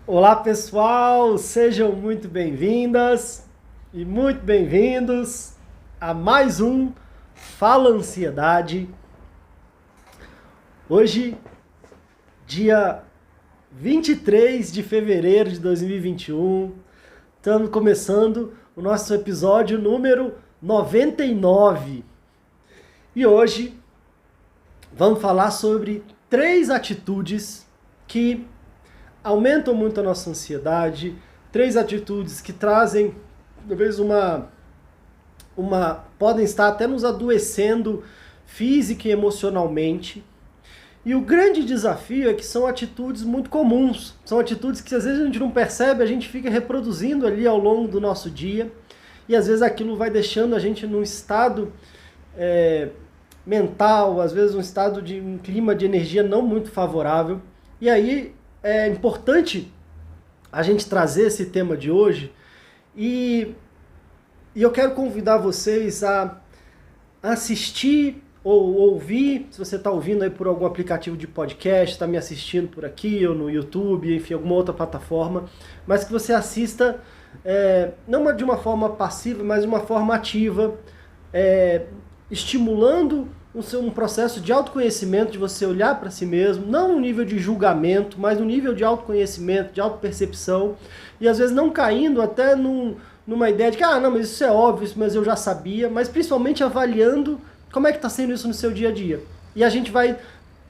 Olá pessoal, sejam muito bem-vindas e muito bem-vindos a mais um Fala Ansiedade. Hoje, dia 23 de fevereiro de 2021, estamos começando o nosso episódio número 99. E hoje vamos falar sobre 3 atitudes que aumentam muito a nossa ansiedade, 3 atitudes que trazem, talvez, podem estar até nos adoecendo física e emocionalmente. E o grande desafio é que são atitudes muito comuns, são atitudes que às vezes a gente não percebe, a gente fica reproduzindo ali ao longo do nosso dia, e às vezes aquilo vai deixando a gente num estado mental, às vezes um clima de energia não muito favorável. E aí é importante a gente trazer esse tema de hoje e eu quero convidar vocês a assistir ou ouvir, se você está ouvindo aí por algum aplicativo de podcast, está me assistindo por aqui ou no YouTube, enfim, alguma outra plataforma, mas que você assista não de uma forma passiva, mas de uma forma ativa, estimulando um processo de autoconhecimento, de você olhar para si mesmo, não no nível de julgamento, mas no nível de autoconhecimento, de autopercepção, e às vezes não caindo até numa ideia de que, não, mas isso é óbvio, mas eu já sabia, mas principalmente avaliando como é que está sendo isso no seu dia a dia. E a gente vai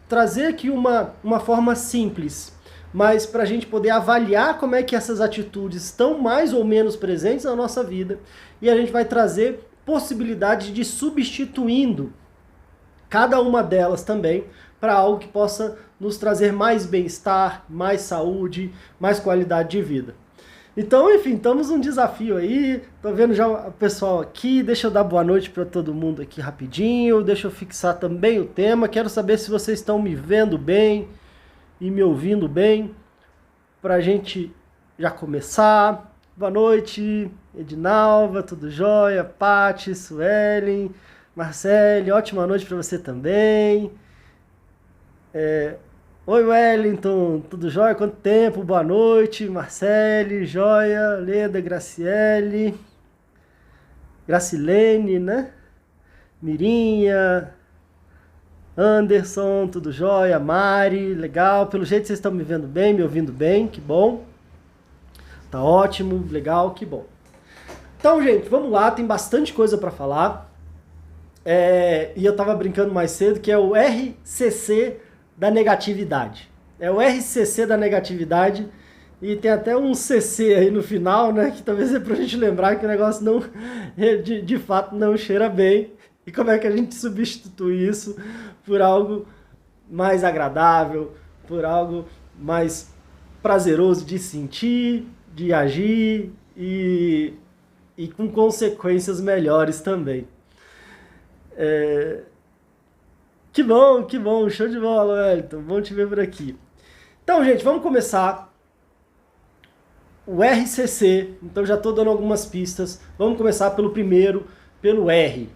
trazer aqui uma forma simples, mas para a gente poder avaliar como é que essas atitudes estão mais ou menos presentes na nossa vida, e a gente vai trazer possibilidade de substituindo cada uma delas também para algo que possa nos trazer mais bem-estar, mais saúde, mais qualidade de vida. Então, enfim, estamos num desafio aí. Tô vendo já o pessoal aqui. Deixa eu dar boa noite para todo mundo aqui rapidinho. Deixa eu fixar também o tema. Quero saber se vocês estão me vendo bem e me ouvindo bem, para a gente já começar. Boa noite, Edinalva, tudo jóia? Paty, Suelen, Marcele, ótima noite para você também. Oi, Wellington, tudo jóia? Quanto tempo? Boa noite, Marcele, jóia, Leda, Graciele, Gracilene, né? Mirinha, Anderson, tudo jóia? Mari, legal. Pelo jeito vocês estão me vendo bem, me ouvindo bem, que bom. Tá ótimo, legal, que bom. Então, gente, vamos lá, tem bastante coisa para falar. E eu tava brincando mais cedo, que é o RCC da negatividade. É o RCC da negatividade, e tem até um CC aí no final, né, que talvez é pra gente lembrar que o negócio não, de fato não cheira bem, e como é que a gente substitui isso por algo mais agradável, por algo mais prazeroso de sentir, de agir e com consequências melhores também. Que bom, show de bola, Wellington, bom te ver por aqui. Então, gente, vamos começar o RCC, então já estou dando algumas pistas, vamos começar pelo primeiro, pelo R.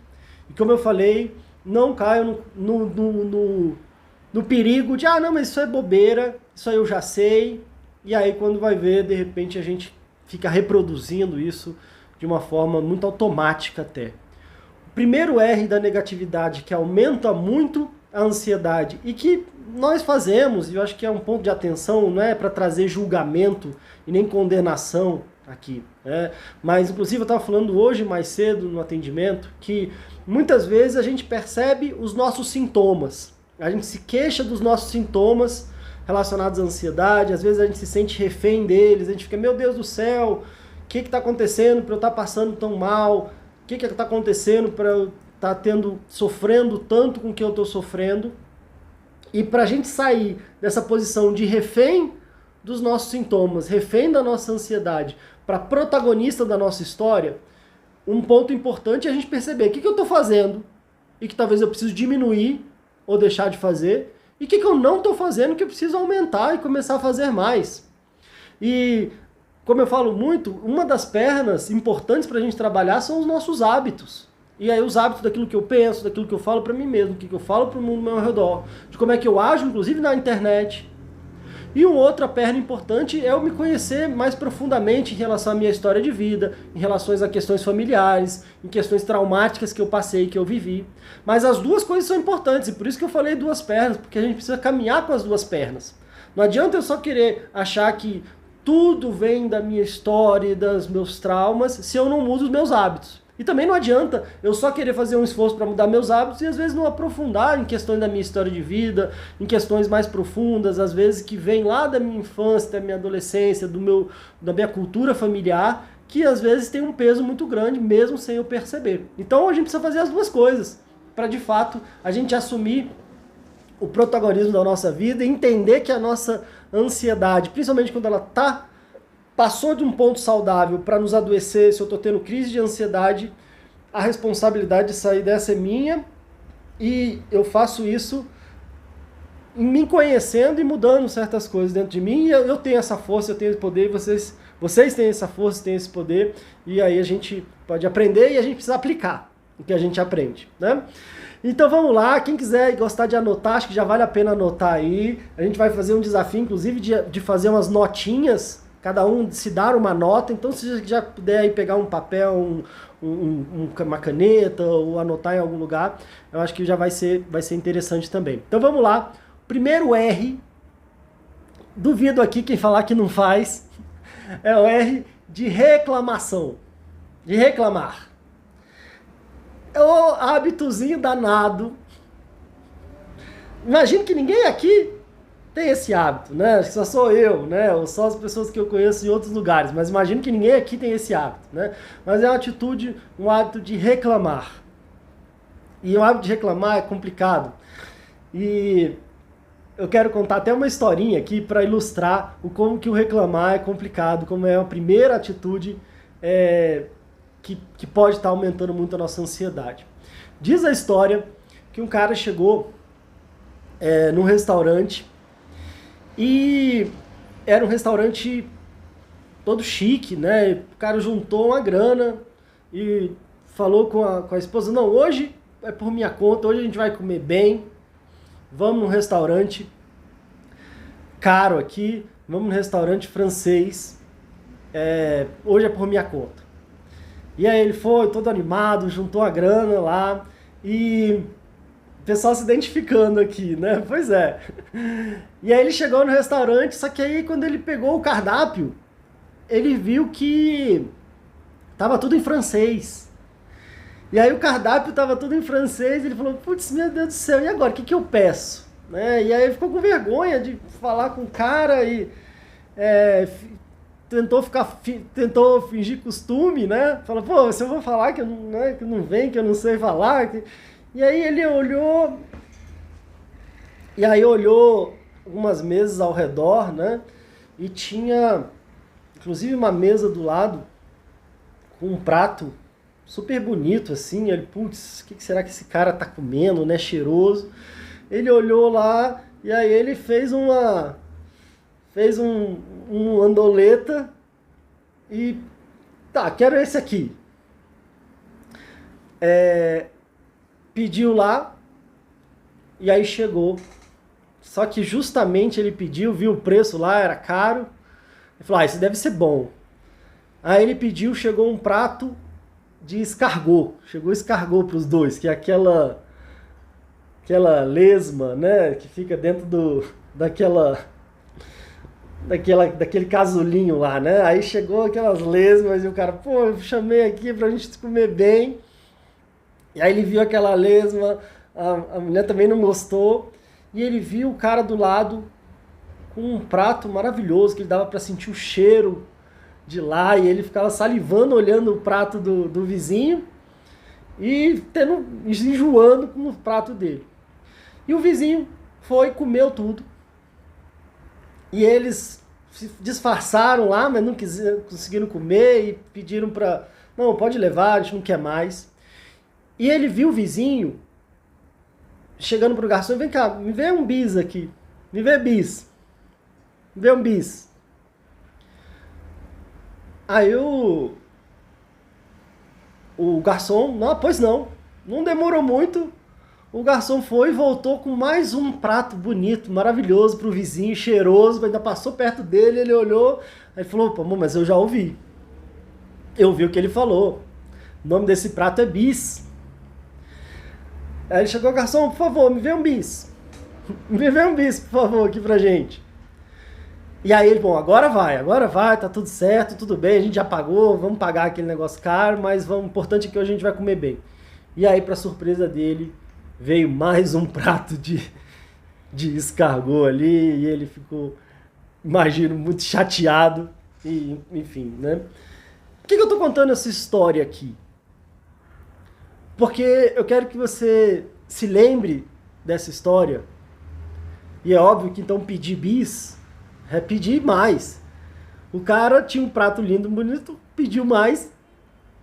E como eu falei, não caio no perigo de, não, mas isso é bobeira, isso aí eu já sei, e aí quando vai ver, de repente a gente fica reproduzindo isso de uma forma muito automática até. Primeiro R da negatividade, que aumenta muito a ansiedade e que nós fazemos, e eu acho que é um ponto de atenção, não é para trazer julgamento e nem condenação aqui, né? Mas inclusive eu estava falando hoje mais cedo no atendimento que muitas vezes a gente percebe os nossos sintomas, a gente se queixa dos nossos sintomas relacionados à ansiedade, às vezes a gente se sente refém deles, a gente fica, meu Deus do céu, o que está acontecendo para eu estar passando tão mal? O que está acontecendo para eu estar sofrendo tanto com o que eu estou sofrendo? E para a gente sair dessa posição de refém dos nossos sintomas, refém da nossa ansiedade, para protagonista da nossa história, um ponto importante é a gente perceber o que eu estou fazendo e que talvez eu preciso diminuir ou deixar de fazer, e o que eu não estou fazendo que eu preciso aumentar e começar a fazer mais. E como eu falo muito, uma das pernas importantes para a gente trabalhar são os nossos hábitos. E aí os hábitos daquilo que eu penso, daquilo que eu falo para mim mesmo, do que eu falo para o mundo ao meu redor, de como é que eu ajo, inclusive na internet. E uma outra perna importante é eu me conhecer mais profundamente em relação à minha história de vida, em relação a questões familiares, em questões traumáticas que eu passei, que eu vivi. Mas as duas coisas são importantes, e por isso que eu falei duas pernas, porque a gente precisa caminhar com as duas pernas. Não adianta eu só querer achar que tudo vem da minha história e dos meus traumas se eu não mudo os meus hábitos. E também não adianta eu só querer fazer um esforço para mudar meus hábitos e às vezes não aprofundar em questões da minha história de vida, em questões mais profundas, às vezes que vem lá da minha infância, da minha adolescência, da minha cultura familiar, que às vezes tem um peso muito grande, mesmo sem eu perceber. Então a gente precisa fazer as duas coisas, para de fato a gente assumir o protagonismo da nossa vida e entender que a nossa ansiedade, principalmente quando ela passou de um ponto saudável para nos adoecer, se eu estou tendo crise de ansiedade, a responsabilidade de sair dessa é minha e eu faço isso me conhecendo e mudando certas coisas dentro de mim e eu tenho essa força, eu tenho esse poder, vocês têm essa força, têm esse poder e aí a gente pode aprender e a gente precisa aplicar o que a gente aprende, né? Então vamos lá, quem quiser gostar de anotar, acho que já vale a pena anotar aí. A gente vai fazer um desafio, inclusive, de fazer umas notinhas, cada um se dar uma nota. Então se você já puder aí pegar um papel, uma caneta ou anotar em algum lugar, eu acho que já vai ser interessante também. Então vamos lá, primeiro R, duvido aqui quem falar que não faz, é o R de reclamação, de reclamar. É o hábitozinho danado. Imagino que ninguém aqui tem esse hábito, né? Acho que só sou eu, né? Ou só as pessoas que eu conheço em outros lugares. Mas imagino que ninguém aqui tem esse hábito, né? Mas é uma atitude, um hábito de reclamar. E o hábito de reclamar é complicado. E eu quero contar até uma historinha aqui para ilustrar como que o reclamar é complicado, como é a primeira atitude que pode estar aumentando muito a nossa ansiedade. Diz a história que um cara chegou num restaurante e era um restaurante todo chique, né? O cara juntou uma grana e falou com a esposa, não, hoje é por minha conta, hoje a gente vai comer bem, vamos num restaurante caro aqui, vamos num restaurante francês, hoje é por minha conta. E aí ele foi todo animado, juntou a grana lá e o pessoal se identificando aqui, né? Pois é. E aí ele chegou no restaurante, só que aí quando ele pegou o cardápio, ele viu que tava tudo em francês. E aí o cardápio tava tudo em francês, e ele falou, putz, meu Deus do céu, e agora, o que eu peço? Né? E aí ele ficou com vergonha de falar com o cara e tentou fingir costume, né? Falou, pô, se eu vou falar que eu não vem, que eu não sei falar. E aí ele olhou, algumas mesas ao redor, né? E tinha, inclusive, uma mesa do lado com um prato super bonito, assim. Ele, putz, o que será que esse cara tá comendo, né? Cheiroso. Ele olhou lá e aí ele fez um andoleta e tá, quero esse aqui. Pediu lá e aí chegou. Só que justamente ele pediu, viu o preço lá, era caro. Ele falou, isso deve ser bom. Aí ele pediu, chegou um prato de escargot. Chegou escargot para os dois, que é aquela lesma, né, que fica dentro daquele casulinho lá, né? Aí chegou aquelas lesmas e o cara, pô, eu chamei aqui pra gente comer bem. E aí ele viu aquela lesma, a mulher também não gostou, e ele viu o cara do lado com um prato maravilhoso, que ele dava pra sentir o cheiro de lá, e ele ficava salivando, olhando o prato do vizinho, e enjoando com o prato dele. E o vizinho foi, comeu tudo. E eles se disfarçaram lá, mas não conseguiram comer e pediram para... Não, pode levar, a gente não quer mais. E ele viu o vizinho chegando pro garçom, vem cá, me vê um bis aqui. Me vê bis. Me vê um bis. Aí o garçom, não, pois não. Não demorou muito. O garçom foi e voltou com mais um prato bonito, maravilhoso pro vizinho, cheiroso, ainda passou perto dele, ele olhou, aí falou, pô, mas eu já ouvi. Eu vi o que ele falou. O nome desse prato é bis. Aí ele chegou, garçom, por favor, me vê um bis. Me vê um bis, por favor, aqui pra gente. E aí ele, bom, agora vai, tá tudo certo, tudo bem, a gente já pagou, vamos pagar aquele negócio caro, mas o importante é que hoje a gente vai comer bem. E aí, pra surpresa dele, veio mais um prato de escargot ali, e ele ficou, imagino, muito chateado, e enfim, né? Por que eu tô contando essa história aqui? Porque eu quero que você se lembre dessa história, e é óbvio que então pedir bis é pedir mais. O cara tinha um prato lindo, bonito, pediu mais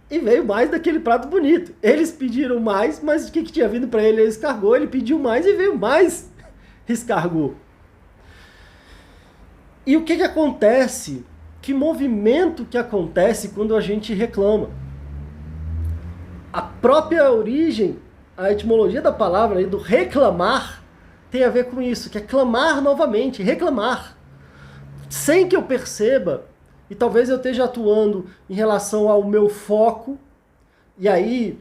e veio mais daquele prato bonito. Eles pediram mais, mas o que tinha vindo para ele? Ele escargou, ele pediu mais e veio mais escargou. E o que acontece? Que movimento que acontece quando a gente reclama? A própria origem, a etimologia da palavra aí, do reclamar tem a ver com isso, que é clamar novamente, reclamar. Sem que eu perceba, e talvez eu esteja atuando em relação ao meu foco, e aí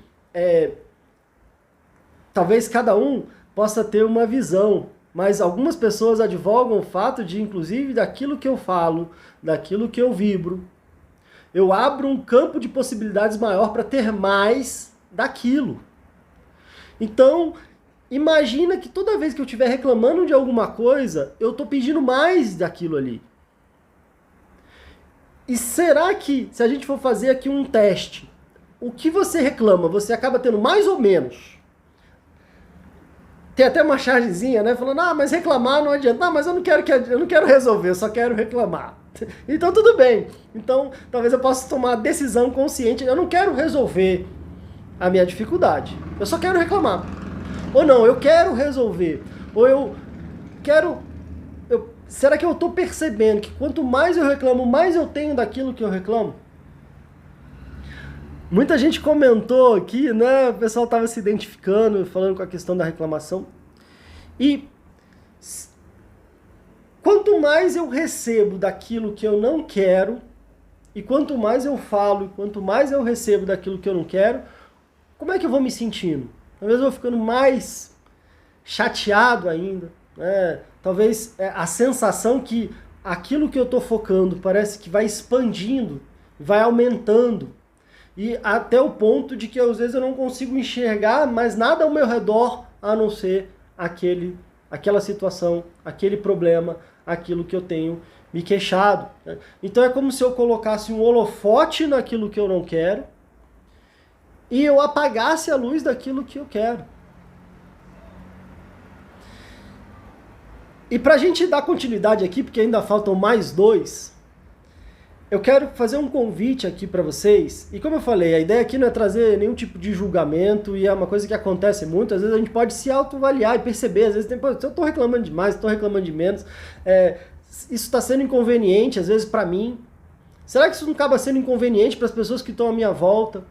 talvez cada um possa ter uma visão, mas algumas pessoas advogam o fato de, inclusive, daquilo que eu falo, daquilo que eu vibro, eu abro um campo de possibilidades maior para ter mais daquilo. Então, imagina que toda vez que eu estiver reclamando de alguma coisa, eu estou pedindo mais daquilo ali. E será que, se a gente for fazer aqui um teste, o que você reclama, você acaba tendo mais ou menos? Tem até uma chargezinha, né? Falando, mas reclamar não adianta. Mas eu não quero resolver, eu só quero reclamar. Então tudo bem. Então talvez eu possa tomar a decisão consciente. Eu não quero resolver a minha dificuldade. Eu só quero reclamar. Ou não, eu quero resolver. Ou eu quero... Será que eu estou percebendo que quanto mais eu reclamo, mais eu tenho daquilo que eu reclamo? Muita gente comentou aqui, né? O pessoal estava se identificando, falando com a questão da reclamação. E quanto mais eu recebo daquilo que eu não quero, e quanto mais eu falo, e quanto mais eu recebo daquilo que eu não quero, como é que eu vou me sentindo? Talvez eu vou ficando mais chateado ainda, né? Talvez a sensação que aquilo que eu estou focando parece que vai expandindo, vai aumentando. E até o ponto de que às vezes eu não consigo enxergar mais nada ao meu redor a não ser aquela situação, aquele problema, aquilo que eu tenho me queixado. Né? Então é como se eu colocasse um holofote naquilo que eu não quero e eu apagasse a luz daquilo que eu quero. E para a gente dar continuidade aqui, porque ainda faltam mais 2, eu quero fazer um convite aqui para vocês. E como eu falei, a ideia aqui não é trazer nenhum tipo de julgamento, e é uma coisa que acontece muito. Às vezes a gente pode se autoavaliar e perceber, às vezes, se eu estou reclamando demais, estou reclamando de menos, isso está sendo inconveniente, às vezes, para mim. Será que isso não acaba sendo inconveniente para as pessoas que estão à minha volta?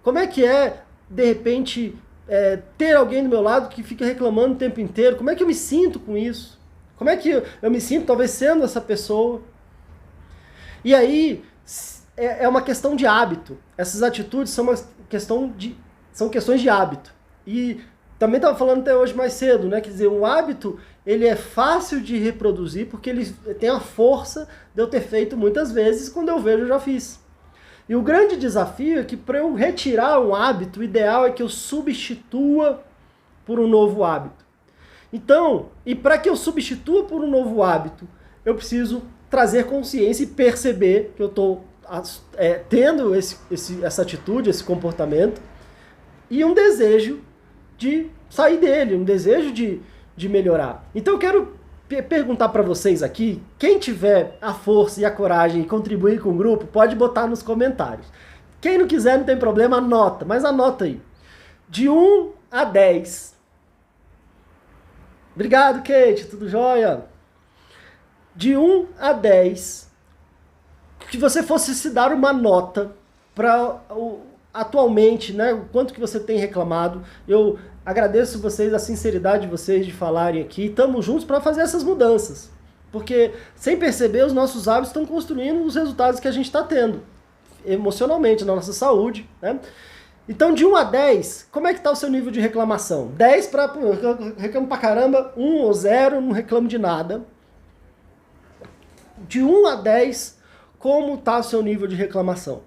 Como é que é, de repente, ter alguém do meu lado que fica reclamando o tempo inteiro? Como é que eu me sinto com isso? Como é que eu me sinto, talvez, sendo essa pessoa? E aí, é uma questão de hábito. Essas atitudes são questões de hábito. E também estava falando até hoje mais cedo, né? Quer dizer, um hábito, ele é fácil de reproduzir porque ele tem a força de eu ter feito muitas vezes, quando eu vejo eu já fiz. E o grande desafio é que para eu retirar um hábito, o ideal é que eu substitua por um novo hábito. Então, e para que eu substitua por um novo hábito, eu preciso trazer consciência e perceber que eu estou tendo essa atitude, esse comportamento, e um desejo de sair dele, um desejo de melhorar. Então eu quero perguntar para vocês aqui, quem tiver a força e a coragem de contribuir com o grupo, pode botar nos comentários. Quem não quiser, não tem problema, anota, mas anota aí. De 1 a 10. Obrigado, Kate, tudo jóia? De 1 a 10, que você fosse se dar uma nota para atualmente, né, o quanto que você tem reclamado. Eu agradeço vocês, a sinceridade de vocês de falarem aqui. Estamos juntos para fazer essas mudanças. Porque, sem perceber, os nossos hábitos estão construindo os resultados que a gente está tendo, emocionalmente, na nossa saúde, né? Então, de 1 a 10, como é que está o seu nível de reclamação? 10 para... Eu reclamo pra caramba, 1 ou 0, não reclamo de nada. De 1 a 10, como está o seu nível de reclamação?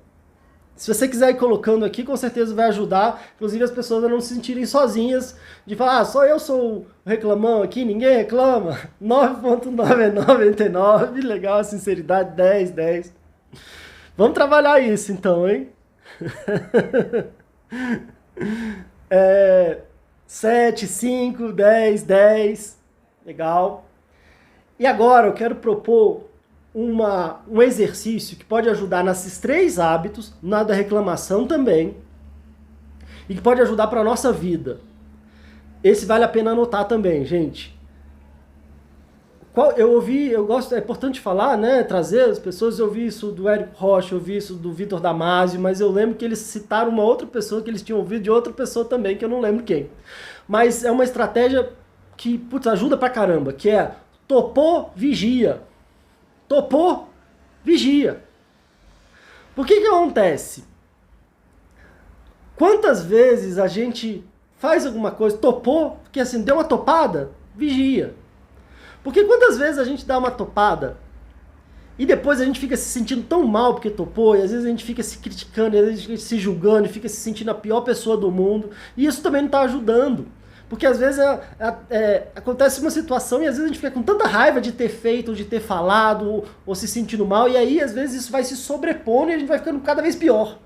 Se você quiser ir colocando aqui, com certeza vai ajudar, inclusive as pessoas a não se sentirem sozinhas, de falar, só eu sou o reclamão aqui, ninguém reclama. 9,999, legal, a sinceridade, 10, 10. Vamos trabalhar isso então, hein? 7, 5, 10, 10, legal. E agora eu quero propor um exercício que pode ajudar nesses 3 hábitos, na da reclamação também, e que pode ajudar para a nossa vida. Esse vale a pena anotar também, gente. Eu gosto, é importante falar, né, trazer as pessoas, eu ouvi isso do Érico Rocha, eu ouvi isso do Vitor Damasio, mas eu lembro que eles citaram uma outra pessoa que eles tinham ouvido de outra pessoa também, que eu não lembro quem. Mas é uma estratégia que, putz, ajuda pra caramba, que é topou, vigia. Topou, vigia. Por que acontece? Quantas vezes a gente faz alguma coisa, topou, porque assim, deu uma topada, vigia. Porque quantas vezes a gente dá uma topada e depois a gente fica se sentindo tão mal porque topou, e às vezes a gente fica se criticando, e às vezes a gente fica se julgando, e fica se sentindo a pior pessoa do mundo, e isso também não está ajudando. Porque às vezes acontece uma situação e às vezes a gente fica com tanta raiva de ter feito, ou de ter falado, ou se sentindo mal, e aí às vezes isso vai se sobrepondo e a gente vai ficando cada vez pior.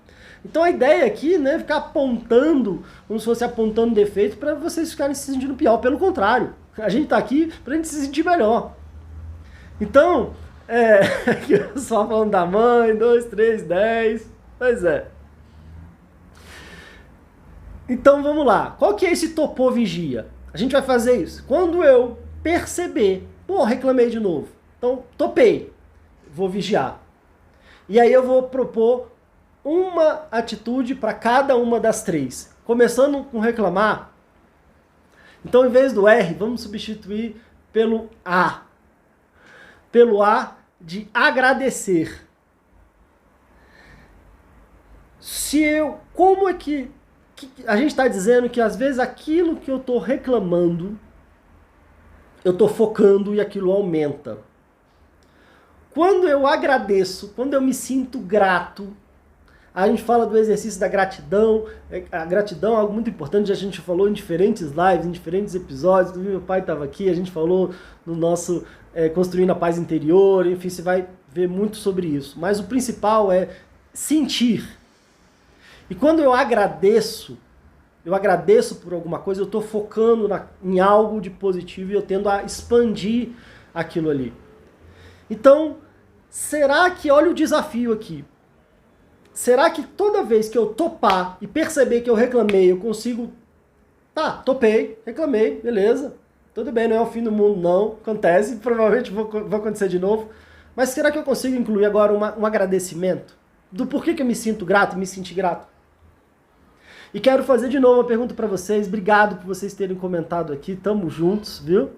Então a ideia aqui, né, é ficar apontando, como se fosse apontando defeitos para vocês ficarem se sentindo pior. Pelo contrário, a gente tá aqui pra gente se sentir melhor. Então, aqui só falando da mãe, 2, 3, 10, pois é. Então vamos lá, qual que é esse topô vigia? A gente vai fazer isso quando eu perceber, pô, reclamei de novo, então topei, vou vigiar. E aí eu vou propor uma atitude para cada uma das 3. Começando com reclamar, então em vez do R, vamos substituir pelo A. Pelo A de agradecer. Como é que a gente está dizendo que às vezes aquilo que eu estou reclamando, eu estou focando e aquilo aumenta. Quando eu agradeço, quando eu me sinto grato, a gente fala do exercício da gratidão. A gratidão é algo muito importante, a gente falou em diferentes lives, em diferentes episódios. Meu pai estava aqui, a gente falou no nosso Construindo a Paz Interior, enfim, você vai ver muito sobre isso. Mas o principal é sentir. E quando eu agradeço por alguma coisa, eu estou focando em algo de positivo e eu tendo a expandir aquilo ali. Então, será que, olha o desafio aqui, será que toda vez que eu topar e perceber que eu reclamei, eu consigo, tá, topei, reclamei, beleza, tudo bem, não é o fim do mundo não, acontece, provavelmente vai acontecer de novo, mas será que eu consigo incluir agora um agradecimento do porquê que eu me sinto grato, me senti grato? E quero fazer de novo uma pergunta para vocês. Obrigado por vocês terem comentado aqui. Tamo juntos, viu?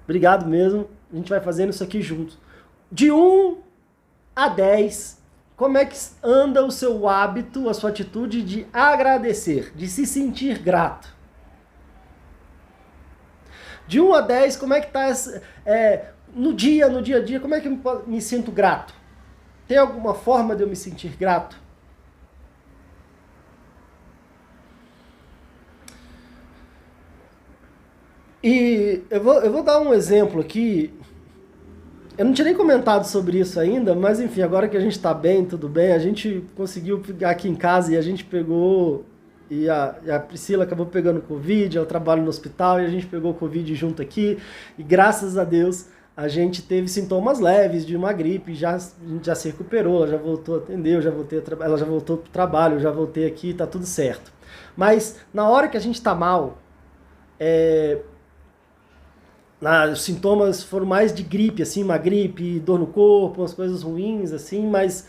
Obrigado mesmo. A gente vai fazendo isso aqui juntos. De 1 a 10, como é que anda o seu hábito, a sua atitude de agradecer, de se sentir grato? De 1 a 10, como é que tá no dia a dia, como é que eu me sinto grato? Tem alguma forma de eu me sentir grato? E eu vou dar um exemplo aqui. Eu não tinha nem comentado sobre isso ainda, mas enfim, agora que a gente tá bem, tudo bem, a gente conseguiu ficar aqui em casa e a gente pegou, e a Priscila acabou pegando Covid, eu trabalho no hospital e a gente pegou Covid junto aqui, e graças a Deus a gente teve sintomas leves de uma gripe, a gente já se recuperou, ela já voltou a atender, ela já voltou pro trabalho, eu já voltei aqui, tá tudo certo. Mas na hora que a gente tá mal, os sintomas foram mais de gripe, assim, uma gripe, dor no corpo, umas coisas ruins, assim, mas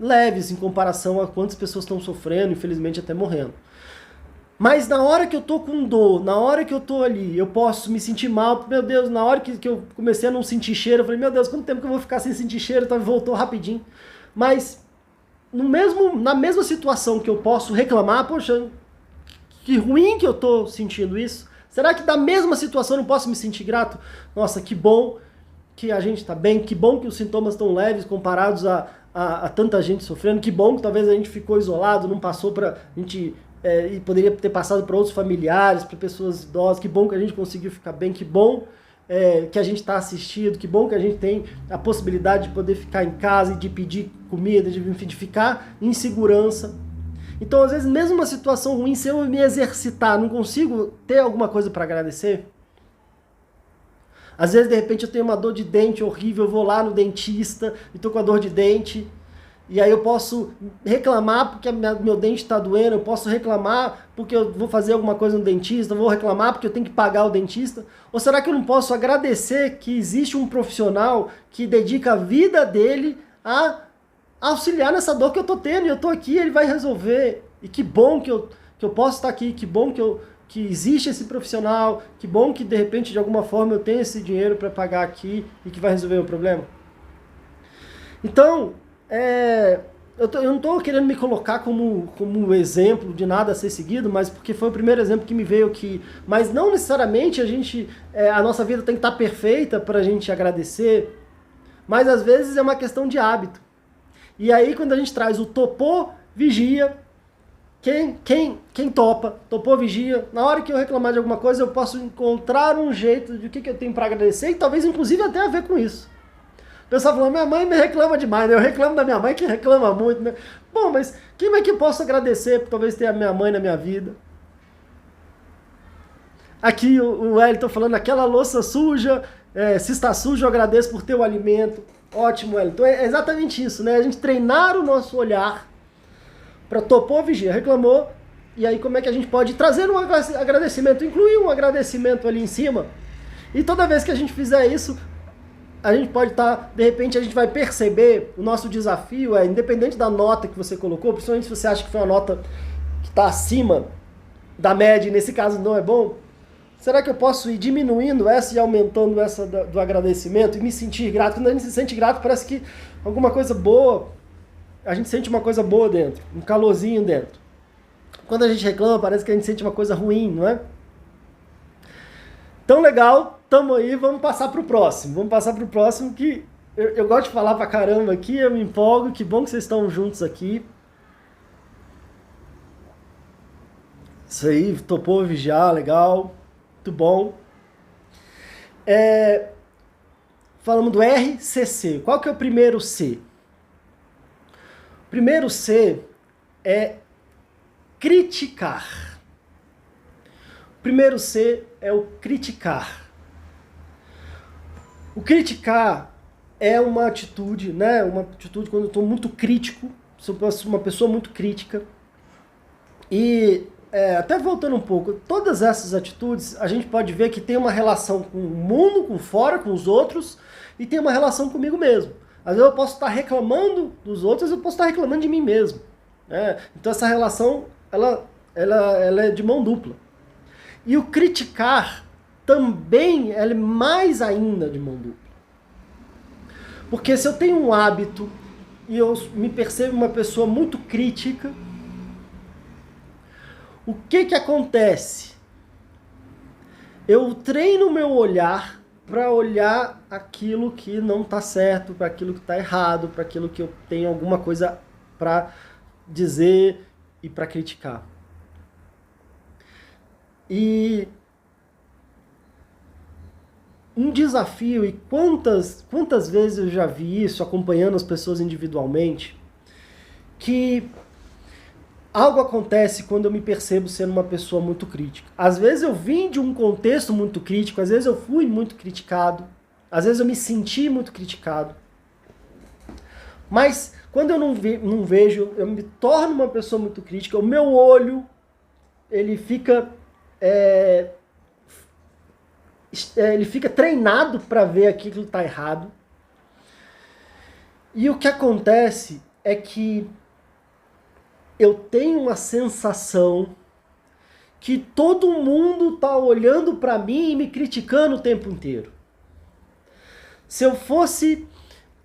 leves em comparação a quantas pessoas estão sofrendo, infelizmente até morrendo. Mas na hora que eu tô com dor, na hora que eu tô ali, eu posso me sentir mal. Meu Deus, na hora que eu comecei a não sentir cheiro, eu falei, meu Deus, quanto tempo que eu vou ficar sem sentir cheiro? Então voltou rapidinho. Mas na mesma situação que eu posso reclamar, poxa, que ruim que eu tô sentindo isso. Será que da mesma situação eu não posso me sentir grato? Nossa, que bom que a gente tá bem, que bom que os sintomas estão leves comparados a tanta gente sofrendo, que bom que talvez a gente ficou isolado, não passou pra gente... e poderia ter passado para outros familiares, para pessoas idosas, que bom que a gente conseguiu ficar bem, que bom que a gente está assistido, que bom que a gente tem a possibilidade de poder ficar em casa e de pedir comida, de ficar em segurança. Então, às vezes, mesmo uma situação ruim, se eu me exercitar, não consigo ter alguma coisa para agradecer? Às vezes, de repente, eu tenho uma dor de dente horrível, eu vou lá no dentista e tô com a dor de dente, e aí eu posso reclamar porque meu dente está doendo, eu posso reclamar porque eu vou fazer alguma coisa no dentista, eu vou reclamar porque eu tenho que pagar o dentista. Ou será que eu não posso agradecer que existe um profissional que dedica a vida dele a auxiliar nessa dor que eu tô tendo, e eu tô aqui, ele vai resolver. E que bom que eu posso estar aqui, que bom que existe esse profissional, que bom que de repente de alguma forma eu tenho esse dinheiro para pagar aqui e que vai resolver o meu problema. Então, eu não estou querendo me colocar como exemplo de nada a ser seguido, mas porque foi o primeiro exemplo que me veio aqui. Mas não necessariamente a nossa vida tem que estar perfeita para a gente agradecer, mas às vezes é uma questão de hábito. E aí quando a gente traz o topô, vigia, quem topou, vigia, na hora que eu reclamar de alguma coisa eu posso encontrar um jeito de o que eu tenho para agradecer e talvez inclusive até a ver com isso. O pessoal falou, minha mãe me reclama demais, né? Eu reclamo da minha mãe que reclama muito, né? Bom, mas quem é que eu posso agradecer por talvez ter a minha mãe na minha vida? Aqui o Wellington falando, aquela louça suja, se está sujo eu agradeço por ter o alimento. Ótimo, Wellington. É exatamente isso, né? A gente treinar o nosso olhar para topou, vigia, reclamou, e aí como é que a gente pode trazer um agradecimento, incluir um agradecimento ali em cima. E toda vez que a gente fizer isso, a gente pode estar, de repente a gente vai perceber, o nosso desafio independente da nota que você colocou, principalmente se você acha que foi uma nota que está acima da média, e nesse caso não é bom, será que eu posso ir diminuindo essa e aumentando essa do agradecimento e me sentir grato? Quando a gente se sente grato, parece que alguma coisa boa, a gente sente uma coisa boa dentro, um calorzinho dentro. Quando a gente reclama, parece que a gente sente uma coisa ruim, não é? Então, legal, tamo aí, vamos passar pro próximo. Vamos passar pro próximo que eu gosto de falar pra caramba aqui, eu me empolgo, que bom que vocês estão juntos aqui. Isso aí, topou vigiar, legal, muito bom. Falamos do RCC, qual que é o primeiro C? O primeiro C é criticar. O primeiro C é o criticar. O criticar é uma atitude, né? Uma atitude quando eu estou muito crítico, sou uma pessoa muito crítica. E até voltando um pouco, todas essas atitudes a gente pode ver que tem uma relação com o mundo, com fora, com os outros, e tem uma relação comigo mesmo. Às vezes eu posso estar reclamando dos outros, eu posso estar reclamando de mim mesmo. Né? Então essa relação, ela é de mão dupla. E o criticar também é mais ainda de mão dupla. Porque se eu tenho um hábito e eu me percebo uma pessoa muito crítica, o que acontece? Eu treino o meu olhar para olhar aquilo que não está certo, para aquilo que está errado, para aquilo que eu tenho alguma coisa para dizer e para criticar. E um desafio, e quantas vezes eu já vi isso acompanhando as pessoas individualmente, que algo acontece quando eu me percebo sendo uma pessoa muito crítica. Às vezes eu vim de um contexto muito crítico, às vezes eu fui muito criticado, às vezes eu me senti muito criticado. Mas quando eu não vejo, eu me torno uma pessoa muito crítica, o meu olho, ele fica treinado para ver aquilo que está errado. E o que acontece é que eu tenho uma sensação que todo mundo tá olhando para mim e me criticando o tempo inteiro. Se eu fosse,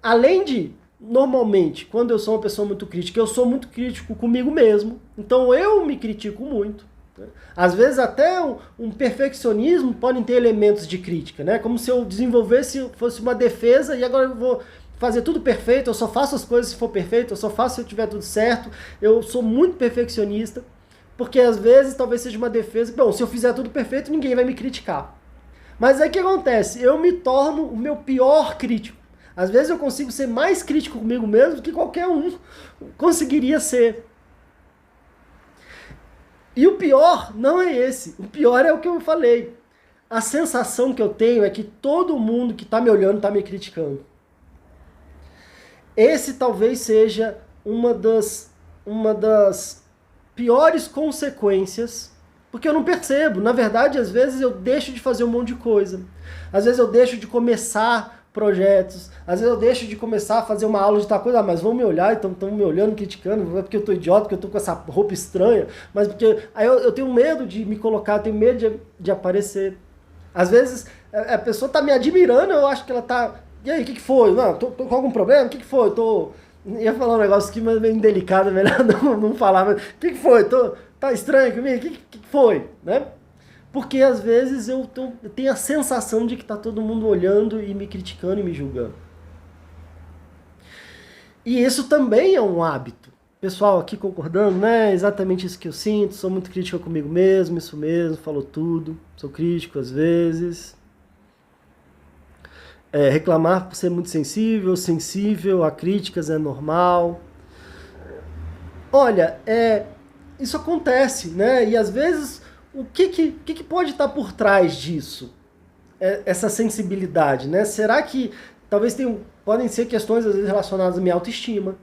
além de, normalmente, quando eu sou uma pessoa muito crítica, eu sou muito crítico comigo mesmo, então eu me critico muito. Né? Às vezes até um perfeccionismo pode ter elementos de crítica, né? Como se eu desenvolvesse, fosse uma defesa e agora eu vou fazer tudo perfeito, eu só faço as coisas se for perfeito, eu só faço se eu tiver tudo certo, eu sou muito perfeccionista, porque às vezes talvez seja uma defesa, bom, se eu fizer tudo perfeito, ninguém vai me criticar. Mas aí o que acontece? Eu me torno o meu pior crítico. Às vezes eu consigo ser mais crítico comigo mesmo do que qualquer um conseguiria ser. E o pior não é esse. O pior é o que eu falei. A sensação que eu tenho é que todo mundo que está me olhando está me criticando. Esse talvez seja uma das piores consequências, porque eu não percebo. Na verdade, às vezes eu deixo de fazer um monte de coisa. Às vezes eu deixo de começar projetos. Às vezes eu deixo de começar a fazer uma aula de tal coisa. Mas vão me olhar, estão me olhando, criticando. É porque eu tô idiota, porque eu tô com essa roupa estranha. Mas porque aí eu tenho medo de me colocar, eu tenho medo de aparecer. Às vezes a pessoa tá me admirando, eu acho que ela tá... E aí, o que foi? Não, tô com algum problema? O que foi? Ia falar um negócio aqui, mas meio indelicado, melhor não falar. Mas o que foi? Tá estranho comigo? O que foi? Né? Porque às vezes eu tenho a sensação de que tá todo mundo olhando e me criticando e me julgando. E isso também é um hábito. Pessoal aqui concordando, né? Exatamente isso que eu sinto. Sou muito crítico comigo mesmo, isso mesmo, falou tudo. Sou crítico às vezes. Reclamar por ser muito sensível a críticas é normal. Olha, isso acontece, né? E às vezes, o que pode estar por trás disso? Essa sensibilidade, né? Será que talvez podem ser questões às vezes relacionadas à minha autoestima?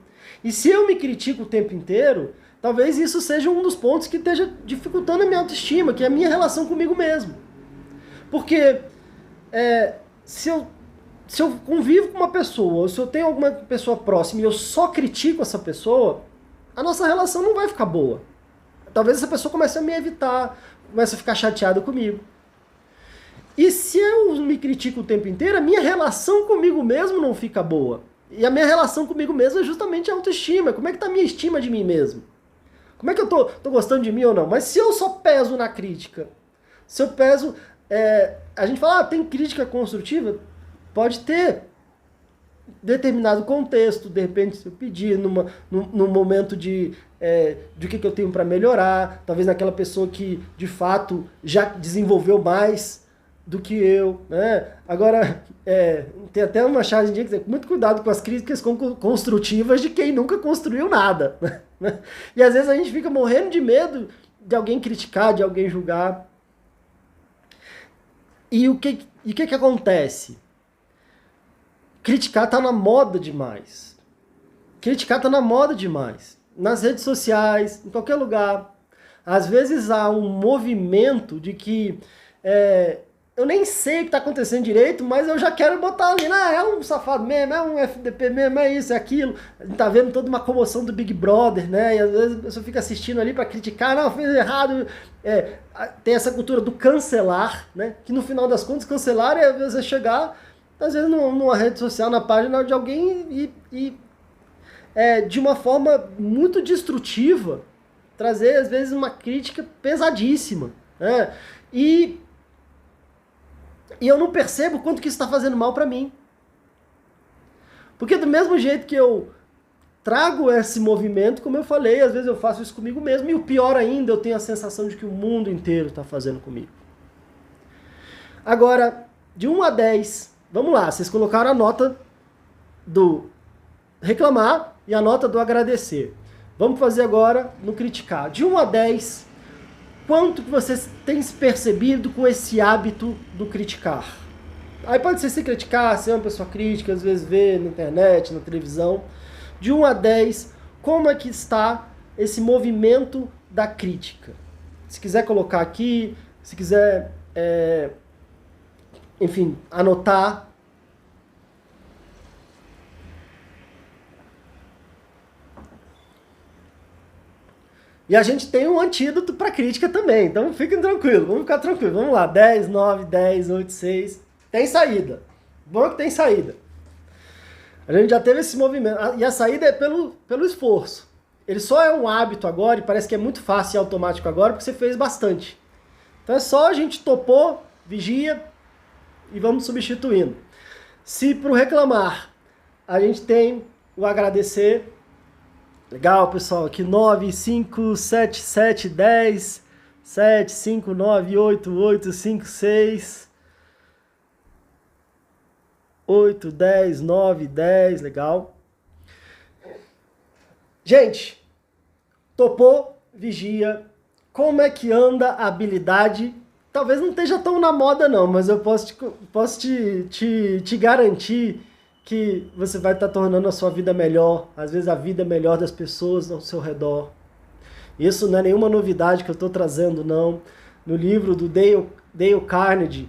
E se eu me critico o tempo inteiro, talvez isso seja um dos pontos que esteja dificultando a minha autoestima, que é a minha relação comigo mesmo. Porque se eu convivo com uma pessoa, ou se eu tenho alguma pessoa próxima e eu só critico essa pessoa, a nossa relação não vai ficar boa. Talvez essa pessoa comece a me evitar, comece a ficar chateada comigo. E se eu me critico o tempo inteiro, a minha relação comigo mesmo não fica boa. E a minha relação comigo mesmo é justamente a autoestima. Como é que tá a minha estima de mim mesmo? Como é que eu tô gostando de mim ou não? Mas se eu só peso na crítica, se eu peso... a gente fala, tem crítica construtiva? Pode ter determinado contexto, de repente se eu pedir num momento de que eu tenho para melhorar, talvez naquela pessoa que de fato já desenvolveu mais do que eu, né? Agora, tem até uma charge de dizer, muito cuidado com as críticas construtivas de quem nunca construiu nada, né? E às vezes a gente fica morrendo de medo de alguém criticar, de alguém julgar. E o que acontece? Criticar tá na moda demais. Criticar tá na moda demais. Nas redes sociais, em qualquer lugar. Às vezes há um movimento de que eu nem sei o que tá acontecendo direito, mas eu já quero botar ali, é um safado mesmo, é um FDP mesmo, é isso, é aquilo. A gente tá vendo toda uma comoção do Big Brother, né? E às vezes a pessoa fica assistindo ali pra criticar, não, fez errado. Tem essa cultura do cancelar, né? Que no final das contas, cancelar é às vezes chegar, às vezes numa rede social, na página de alguém e de uma forma muito destrutiva, trazer às vezes uma crítica pesadíssima, né? E eu não percebo quanto que isso está fazendo mal para mim. Porque do mesmo jeito que eu trago esse movimento, como eu falei, às vezes eu faço isso comigo mesmo, e o pior ainda, eu tenho a sensação de que o mundo inteiro está fazendo comigo. Agora, de 1 a 10, vamos lá, vocês colocaram a nota do reclamar e a nota do agradecer. Vamos fazer agora no criticar. De 1 a 10, quanto que vocês têm se percebido com esse hábito do criticar? Aí pode ser se criticar, ser uma pessoa crítica, às vezes ver na internet, na televisão. De 1 a 10, como é que está esse movimento da crítica? Se quiser colocar aqui, se quiser, enfim, anotar. E a gente tem um antídoto para crítica também, então fiquem tranquilos, vamos ficar tranquilos. Vamos lá, 10, 9, 10, 8, 6. Tem saída. Bom que tem saída. A gente já teve esse movimento. E a saída é pelo esforço. Ele só é um hábito agora e parece que é muito fácil e automático agora porque você fez bastante. Então é só a gente topou, vigia e vamos substituindo. Se pro reclamar a gente tem o agradecer. Legal, pessoal. Aqui 9, 5, 7, 7, 10, 7, 5, 9, 8, 8, 5, 6, 8, 10, 9, 10. Legal. Gente, topou, vigia. Como é que anda a habilidade? Talvez não esteja tão na moda não, mas eu posso te garantir que você vai estar tornando a sua vida melhor, às vezes a vida melhor das pessoas ao seu redor. Isso não é nenhuma novidade que eu estou trazendo, não. No livro do Dale Carnegie,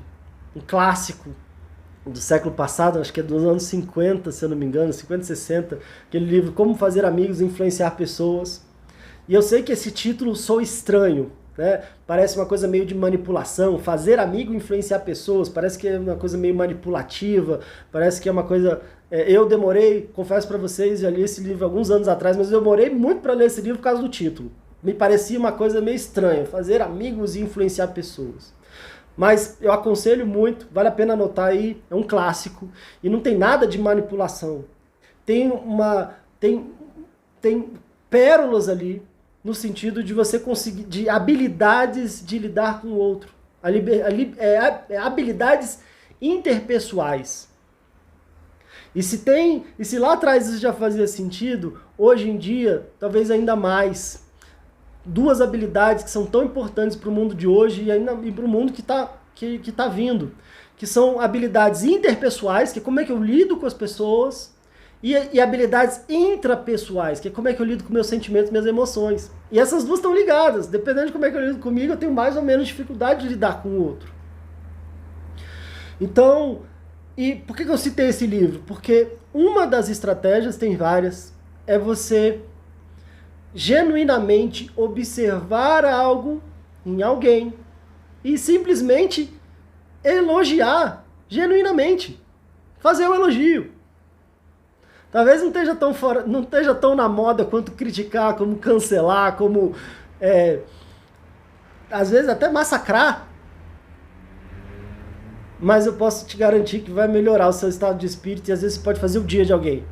um clássico do século passado, acho que é dos anos 50, se eu não me engano, 50, 60, aquele livro Como Fazer Amigos e Influenciar Pessoas. E eu sei que esse título soa estranho, né? Parece uma coisa meio de manipulação, fazer amigo e influenciar pessoas, parece que é uma coisa meio manipulativa, parece que é uma coisa... eu demorei, confesso para vocês, já li esse livro alguns anos atrás, mas eu demorei muito para ler esse livro por causa do título. Me parecia uma coisa meio estranha, fazer amigos e influenciar pessoas. Mas eu aconselho muito, vale a pena anotar aí, é um clássico, e não tem nada de manipulação. Tem pérolas ali, no sentido de você conseguir, de habilidades de lidar com o outro. Habilidades interpessoais. E se lá atrás isso já fazia sentido, hoje em dia, talvez ainda mais. Duas habilidades que são tão importantes para o mundo de hoje e para o mundo que tá vindo. Que são habilidades interpessoais, que é como é que eu lido com as pessoas, e habilidades intrapessoais, que é como é que eu lido com meus sentimentos, minhas emoções. E essas duas estão ligadas. Dependendo de como é que eu lido comigo, eu tenho mais ou menos dificuldade de lidar com o outro. Então, e por que eu citei esse livro? Porque uma das estratégias, tem várias, é você genuinamente observar algo em alguém e simplesmente elogiar genuinamente. Fazer o elogio. Talvez não esteja tão na moda quanto criticar, como cancelar, como às vezes até massacrar. Mas eu posso te garantir que vai melhorar o seu estado de espírito e às vezes você pode fazer o dia de alguém.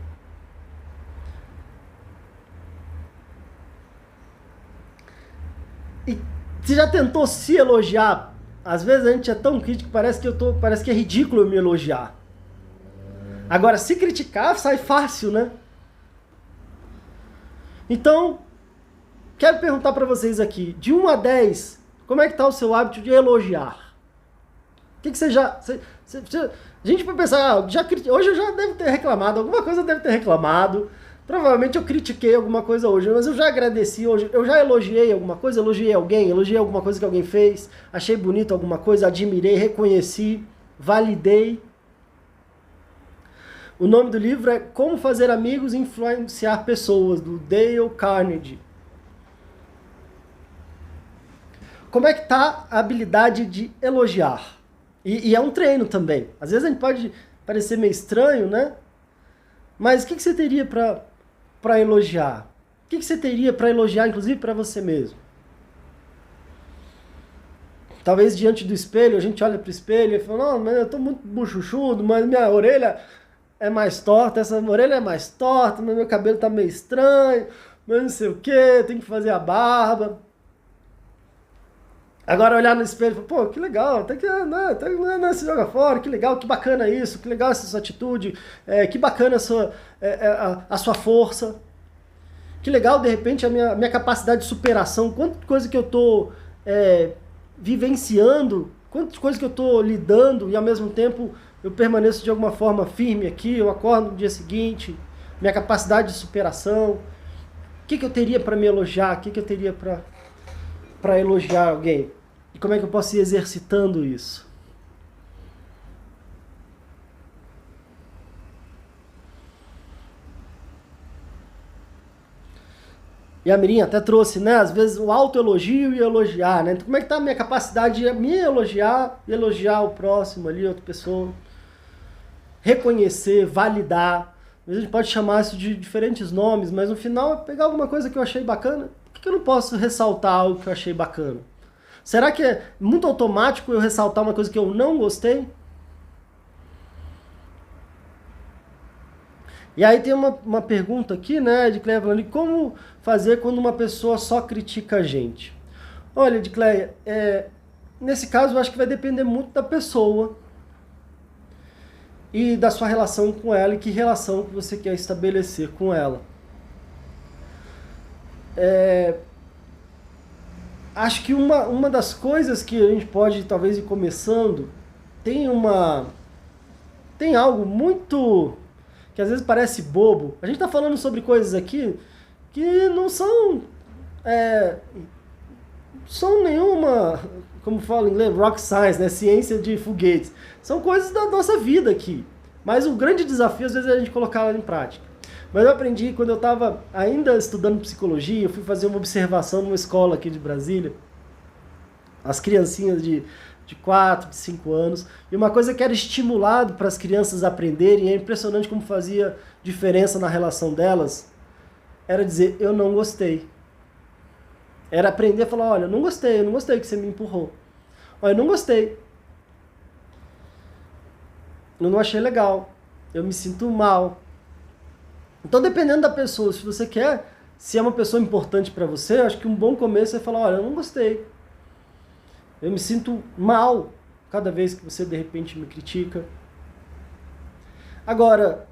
E você já tentou se elogiar? Às vezes a gente é tão crítico que parece que é ridículo eu me elogiar. Agora, se criticar, sai fácil, né? Então, quero perguntar para vocês aqui, de 1 a 10, como é que está o seu hábito de elogiar? O que você já... a gente vai pensar, hoje eu já devo ter reclamado, alguma coisa eu devo ter reclamado, provavelmente eu critiquei alguma coisa hoje, mas eu já agradeci hoje, eu já elogiei alguma coisa, elogiei alguém, elogiei alguma coisa que alguém fez, achei bonito alguma coisa, admirei, reconheci, validei. O nome do livro é Como Fazer Amigos e Influenciar Pessoas, do Dale Carnegie. Como é que está a habilidade de elogiar? E é um treino também. Às vezes a gente pode parecer meio estranho, né? Mas o que você teria para elogiar? O que você teria para elogiar, inclusive, para você mesmo? Talvez diante do espelho, a gente olha para o espelho e fala, não, mas eu estou muito buchuchudo, mas minha orelha é mais torta, essa orelha é mais torta, meu cabelo tá meio estranho, mas não sei o que, tem que fazer a barba. Agora olhar no espelho e falar, pô, que legal, até que não se joga fora, que legal, que bacana isso, que legal essa sua atitude, que bacana a sua força, que legal, de repente, a minha capacidade de superação, quanta coisa que eu tô vivenciando, quantas coisas que eu tô lidando e ao mesmo tempo eu permaneço de alguma forma firme aqui, eu acordo no dia seguinte, minha capacidade de superação, o que eu teria para me elogiar, o que eu teria para elogiar alguém? E como é que eu posso ir exercitando isso? E a Mirim até trouxe, né? Às vezes o autoelogio e elogiar, né? Então, como é que tá a minha capacidade de me elogiar e elogiar o próximo ali, outra pessoa? Reconhecer, validar. Às vezes a gente pode chamar isso de diferentes nomes, mas no final é pegar alguma coisa que eu achei bacana. Por que eu não posso ressaltar algo que eu achei bacana? Será que é muito automático eu ressaltar uma coisa que eu não gostei? E aí tem uma pergunta aqui, né, Edcleia, falando como fazer quando uma pessoa só critica a gente? Olha, Edcleia, nesse caso eu acho que vai depender muito da pessoa e da sua relação com ela e que relação que você quer estabelecer com ela. Acho que uma das coisas que a gente pode talvez ir começando, tem algo muito que às vezes parece bobo. A gente está falando sobre coisas aqui que não são nenhuma, como fala em inglês, rock science, né? Ciência de foguetes. São coisas da nossa vida aqui. Mas o grande desafio às vezes é a gente colocar ela em prática. Mas eu aprendi quando eu estava ainda estudando psicologia, eu fui fazer uma observação numa escola aqui de Brasília, as criancinhas de 4, de 5 anos, e uma coisa que era estimulado para as crianças aprenderem, é impressionante como fazia diferença na relação delas, era dizer, eu não gostei. Era aprender a falar, olha, eu não gostei que você me empurrou. Olha, eu não gostei. Eu não achei legal. Eu me sinto mal. Então, dependendo da pessoa, se você quer, se é uma pessoa importante para você, acho que um bom começo é falar, olha, eu não gostei. Eu me sinto mal cada vez que você, de repente, me critica. Agora,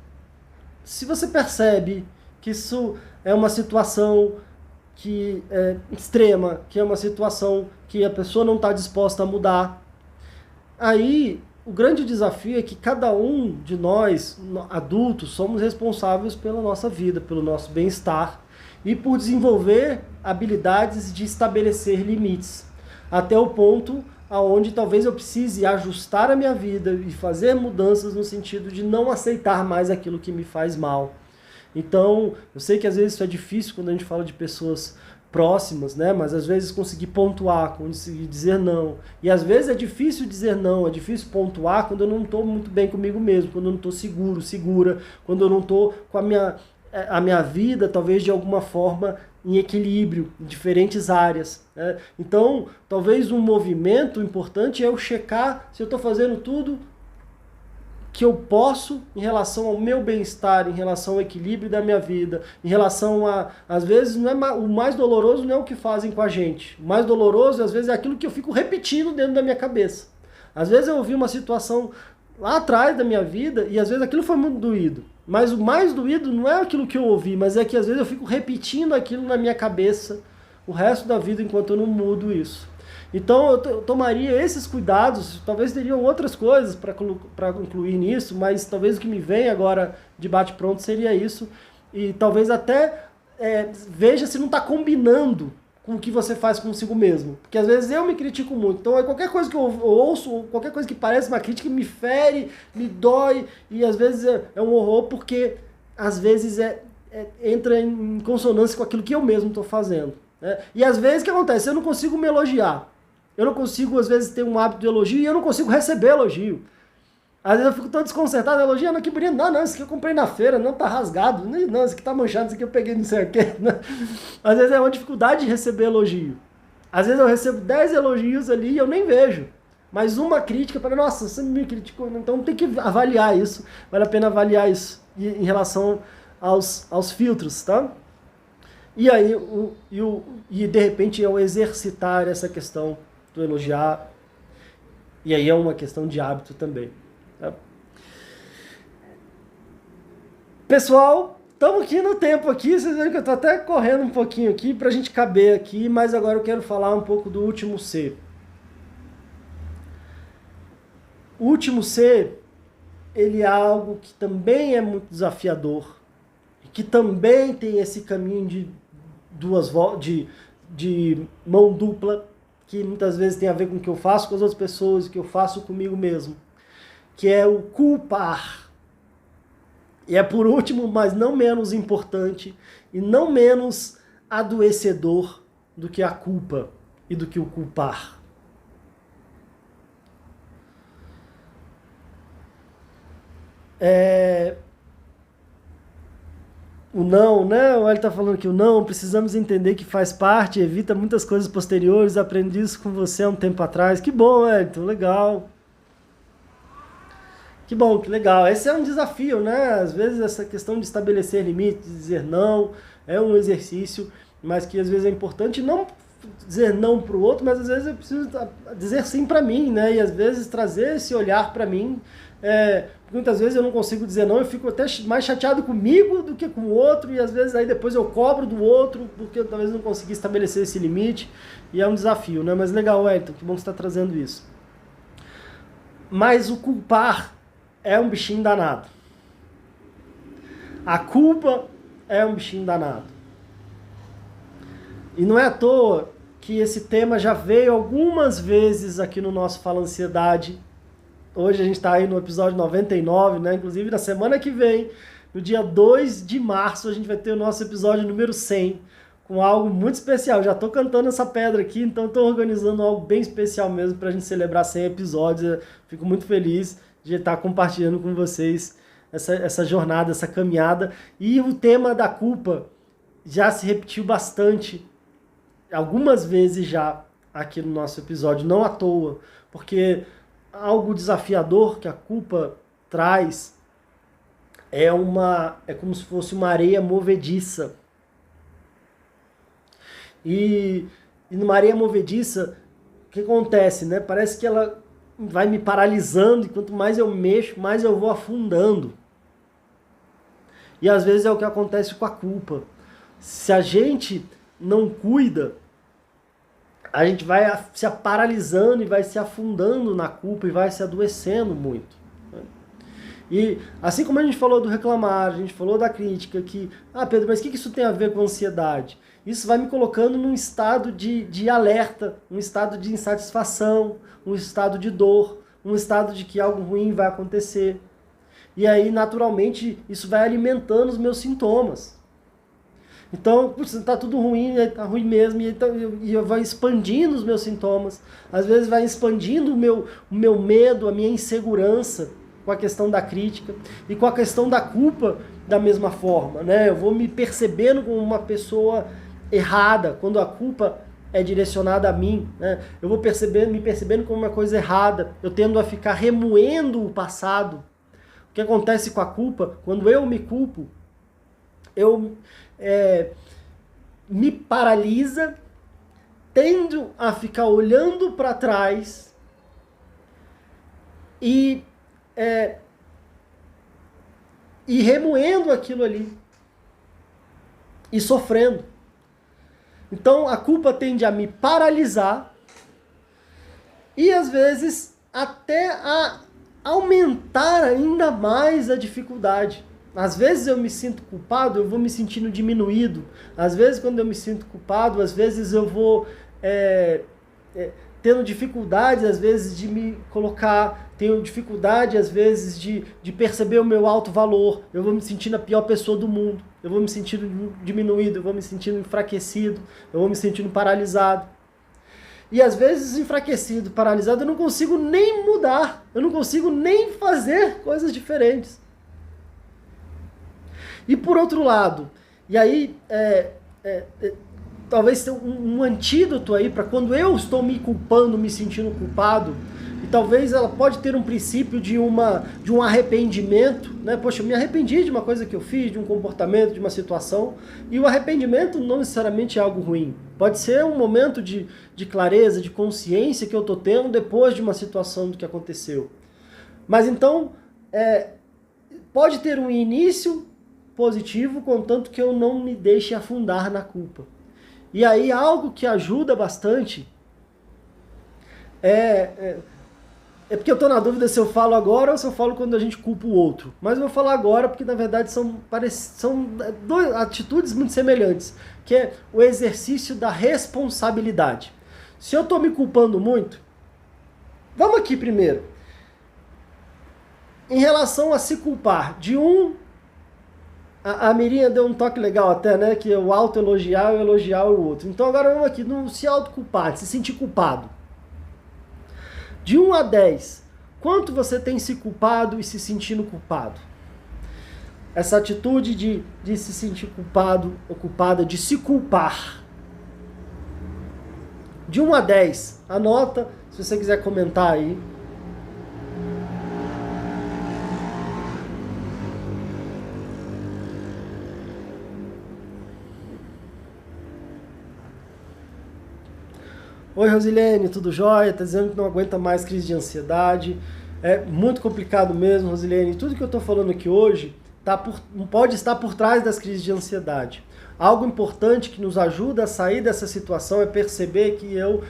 se você percebe que isso é uma situação que é extrema, que é uma situação que a pessoa não está disposta a mudar, aí o grande desafio é que cada um de nós, adultos, somos responsáveis pela nossa vida, pelo nosso bem-estar e por desenvolver habilidades de estabelecer limites, até o ponto aonde talvez eu precise ajustar a minha vida e fazer mudanças no sentido de não aceitar mais aquilo que me faz mal. Então, eu sei que às vezes isso é difícil quando a gente fala de pessoas próximas, né? Mas às vezes conseguir pontuar, conseguir dizer não. E às vezes é difícil dizer não, é difícil pontuar quando eu não estou muito bem comigo mesmo, quando eu não estou seguro, segura, quando eu não estou com a minha vida, talvez de alguma forma, em equilíbrio, em diferentes áreas, né? Então, talvez um movimento importante é eu checar se eu estou fazendo tudo que eu posso em relação ao meu bem-estar, em relação ao equilíbrio da minha vida, em relação a... Às vezes, não é, o mais doloroso não é o que fazem com a gente. O mais doloroso, às vezes, é aquilo que eu fico repetindo dentro da minha cabeça. Às vezes eu ouvi uma situação lá atrás da minha vida e às vezes aquilo foi muito doído. Mas o mais doído não é aquilo que eu ouvi, mas é que às vezes eu fico repetindo aquilo na minha cabeça o resto da vida enquanto eu não mudo isso. Então eu tomaria esses cuidados, talvez teriam outras coisas para incluir nisso, mas talvez o que me vem agora de bate-pronto seria isso. E talvez até veja se não está combinando com o que você faz consigo mesmo. Porque às vezes eu me critico muito. Então qualquer coisa que eu ouço, qualquer coisa que parece uma crítica me fere, me dói, e às vezes é um horror porque às vezes entra em consonância com aquilo que eu mesmo estou fazendo, né? E às vezes o que acontece? Eu não consigo me elogiar. Eu não consigo, às vezes, ter um hábito de elogio e eu não consigo receber elogio. Às vezes eu fico tão desconcertado, elogiando, que bonito, não, isso aqui eu comprei na feira, não tá rasgado, não, isso aqui tá manchado, isso aqui eu peguei não sei o quê. Às vezes é uma dificuldade de receber elogio. Às vezes eu recebo 10 elogios ali e eu nem vejo. Mas uma crítica para, nossa, você me criticou, então tem que avaliar isso, vale a pena avaliar isso em relação aos filtros, tá? E aí, de repente, eu exercitar essa questão do elogiar, e aí é uma questão de hábito também. Tá? Pessoal, estamos aqui no tempo aqui, vocês viram que eu estou até correndo um pouquinho aqui para a gente caber aqui, mas agora eu quero falar um pouco do último C. O último C, ele é algo que também é muito desafiador, que também tem esse caminho de mão dupla, que muitas vezes tem a ver com o que eu faço com as outras pessoas, o que eu faço comigo mesmo, que é o culpar. E é por último, mas não menos importante, e não menos adoecedor do que a culpa e do que o culpar. O não, né? O Hélio tá falando que o não, precisamos entender que faz parte, evita muitas coisas posteriores, aprendi isso com você há um tempo atrás. Que bom, Hélio, legal. Que bom, que legal. Esse é um desafio, né? Às vezes essa questão de estabelecer limites, dizer não, é um exercício, mas que às vezes é importante não dizer não para o outro, mas às vezes eu preciso dizer sim para mim, né? E às vezes trazer esse olhar para mim. Muitas vezes eu não consigo dizer não, eu fico até mais chateado comigo do que com o outro, e às vezes aí depois eu cobro do outro, porque eu talvez não consegui estabelecer esse limite, e é um desafio, né? Mas legal, Wellington, que bom que você está trazendo isso. Mas o culpar é um bichinho danado. A culpa é um bichinho danado. E não é à toa que esse tema já veio algumas vezes aqui no nosso Fala Ansiedade. Hoje a gente está aí no episódio 99, né? Inclusive na semana que vem, no dia 2 de março, a gente vai ter o nosso episódio número 100, com algo muito especial. Já estou cantando essa pedra aqui, então estou organizando algo bem especial mesmo para a gente celebrar 100 episódios. Fico muito feliz de estar compartilhando com vocês essa jornada, essa caminhada. E o tema da culpa já se repetiu bastante, algumas vezes já aqui no nosso episódio, não à toa, porque algo desafiador que a culpa traz é como se fosse uma areia movediça. E numa areia movediça, o que acontece, né? Parece que ela vai me paralisando, e quanto mais eu mexo, mais eu vou afundando. E às vezes é o que acontece com a culpa. Se a gente não cuida, a gente vai se paralisando e vai se afundando na culpa e vai se adoecendo muito. E assim como a gente falou do reclamar, a gente falou da crítica, que, Pedro, mas o que isso tem a ver com ansiedade? Isso vai me colocando num estado de alerta, um estado de insatisfação, um estado de dor, um estado de que algo ruim vai acontecer. E aí, naturalmente, isso vai alimentando os meus sintomas. Então, tá tudo ruim, tá ruim mesmo, e eu vou expandindo os meus sintomas. Às vezes vai expandindo o meu medo, a minha insegurança, com a questão da crítica, e com a questão da culpa da mesma forma, né? Eu vou me percebendo como uma pessoa errada, quando a culpa é direcionada a mim, né? Eu vou me percebendo como uma coisa errada, eu tendo a ficar remoendo o passado. O que acontece com a culpa? Quando eu me culpo, me paralisa, tendo a ficar olhando para trás e remoendo aquilo ali e sofrendo. Então a culpa tende a me paralisar e às vezes até a aumentar ainda mais a dificuldade. Às vezes eu me sinto culpado, eu vou me sentindo diminuído. Às vezes quando eu me sinto culpado, às vezes eu vou tendo dificuldade, às vezes, de me colocar, tenho dificuldade, às vezes, de perceber o meu alto valor. Eu vou me sentindo a pior pessoa do mundo. Eu vou me sentindo diminuído, eu vou me sentindo enfraquecido, eu vou me sentindo paralisado. E às vezes, enfraquecido, paralisado, eu não consigo nem mudar, eu não consigo nem fazer coisas diferentes. E por outro lado, e aí talvez tenha um antídoto aí para quando eu estou me culpando, me sentindo culpado, e talvez ela pode ter um princípio de um arrependimento, né? Poxa, eu me arrependi de uma coisa que eu fiz, de um comportamento, de uma situação, e o arrependimento não necessariamente é algo ruim. Pode ser um momento de clareza, de consciência que eu estou tendo depois de uma situação do que aconteceu. Mas então, pode ter um início positivo, contanto que eu não me deixe afundar na culpa. E aí algo que ajuda bastante é porque eu estou na dúvida se eu falo agora ou se eu falo quando a gente culpa o outro. Mas eu vou falar agora porque na verdade são duas atitudes muito semelhantes, que é o exercício da responsabilidade. Se eu estou me culpando muito, vamos aqui primeiro. Em relação a se culpar de A Mirinha deu um toque legal até, né? Que é o auto-elogiar e elogiar o outro. Então agora vamos aqui, não se autoculpar, se sentir culpado. De 1 a 10, quanto você tem se culpado e se sentindo culpado? Essa atitude de se sentir culpado ou culpada, de se culpar. De 1 a 10, anota, se você quiser comentar aí. Oi, Rosilene, tudo jóia? Tá dizendo que não aguenta mais crise de ansiedade. É muito complicado mesmo, Rosilene. Tudo que eu tô falando aqui hoje pode estar por trás das crises de ansiedade. Algo importante que nos ajuda a sair dessa situação é perceber que eu,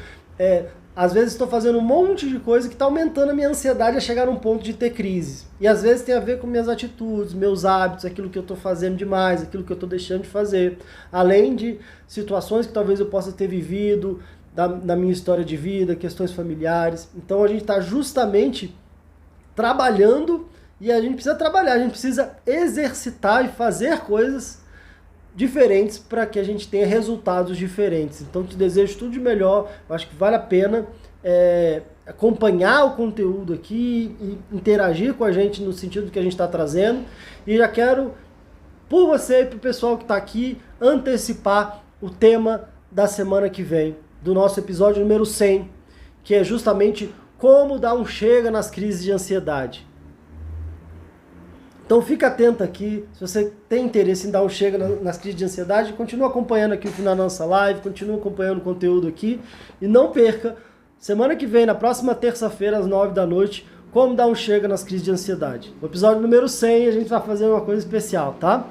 às vezes, estou fazendo um monte de coisa que está aumentando a minha ansiedade a chegar num ponto de ter crise. E às vezes tem a ver com minhas atitudes, meus hábitos, aquilo que eu estou fazendo demais, aquilo que eu estou deixando de fazer. Além de situações que talvez eu possa ter vivido na minha história de vida, questões familiares. Então a gente está justamente trabalhando e a gente precisa trabalhar, a gente precisa exercitar e fazer coisas diferentes para que a gente tenha resultados diferentes. Então te desejo tudo de melhor, eu acho que vale a pena acompanhar o conteúdo aqui e interagir com a gente no sentido que a gente está trazendo. E já quero, por você e para o pessoal que está aqui, antecipar o tema da semana que vem, do nosso episódio número 100, que é justamente como dar um chega nas crises de ansiedade. Então fica atento aqui, se você tem interesse em dar um chega nas crises de ansiedade, continua acompanhando aqui o final da nossa live, continua acompanhando o conteúdo aqui e não perca, semana que vem, na próxima terça-feira, às 9 da noite, como dar um chega nas crises de ansiedade. No episódio número 100 a gente vai fazer uma coisa especial, tá?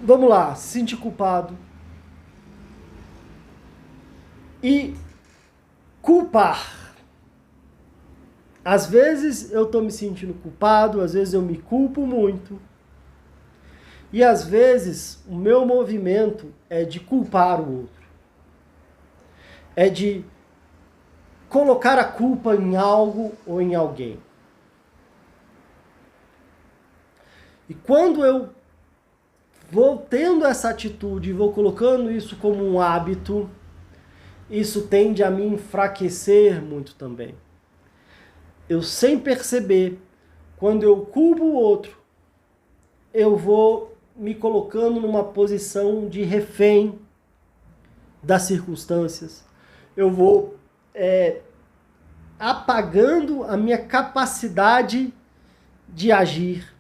Vamos lá, se sentir culpado e culpar. Às vezes eu estou me sentindo culpado, às vezes eu me culpo muito. E às vezes o meu movimento é de culpar o outro. É de colocar a culpa em algo ou em alguém. E quando eu vou tendo essa atitude e vou colocando isso como um hábito, isso tende a me enfraquecer muito também. Eu, sem perceber, quando eu culpo o outro, eu vou me colocando numa posição de refém das circunstâncias. Eu vou apagando a minha capacidade de agir.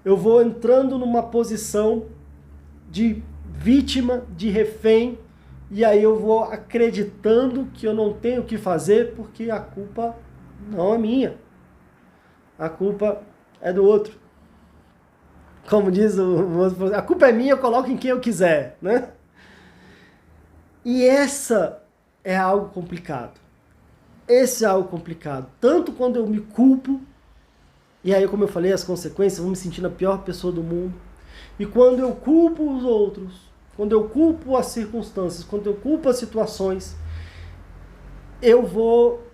Eu vou entrando numa posição de vítima, de refém, e aí eu vou acreditando que eu não tenho o que fazer porque a culpa não é minha. A culpa é do outro. Como diz a culpa é minha, eu coloco em quem eu quiser, né? E essa é algo complicado. Esse é algo complicado. Tanto quando eu me culpo, e aí, como eu falei, as consequências, eu vou me sentindo a pior pessoa do mundo. E quando eu culpo os outros, quando eu culpo as circunstâncias, quando eu culpo as situações, eu vou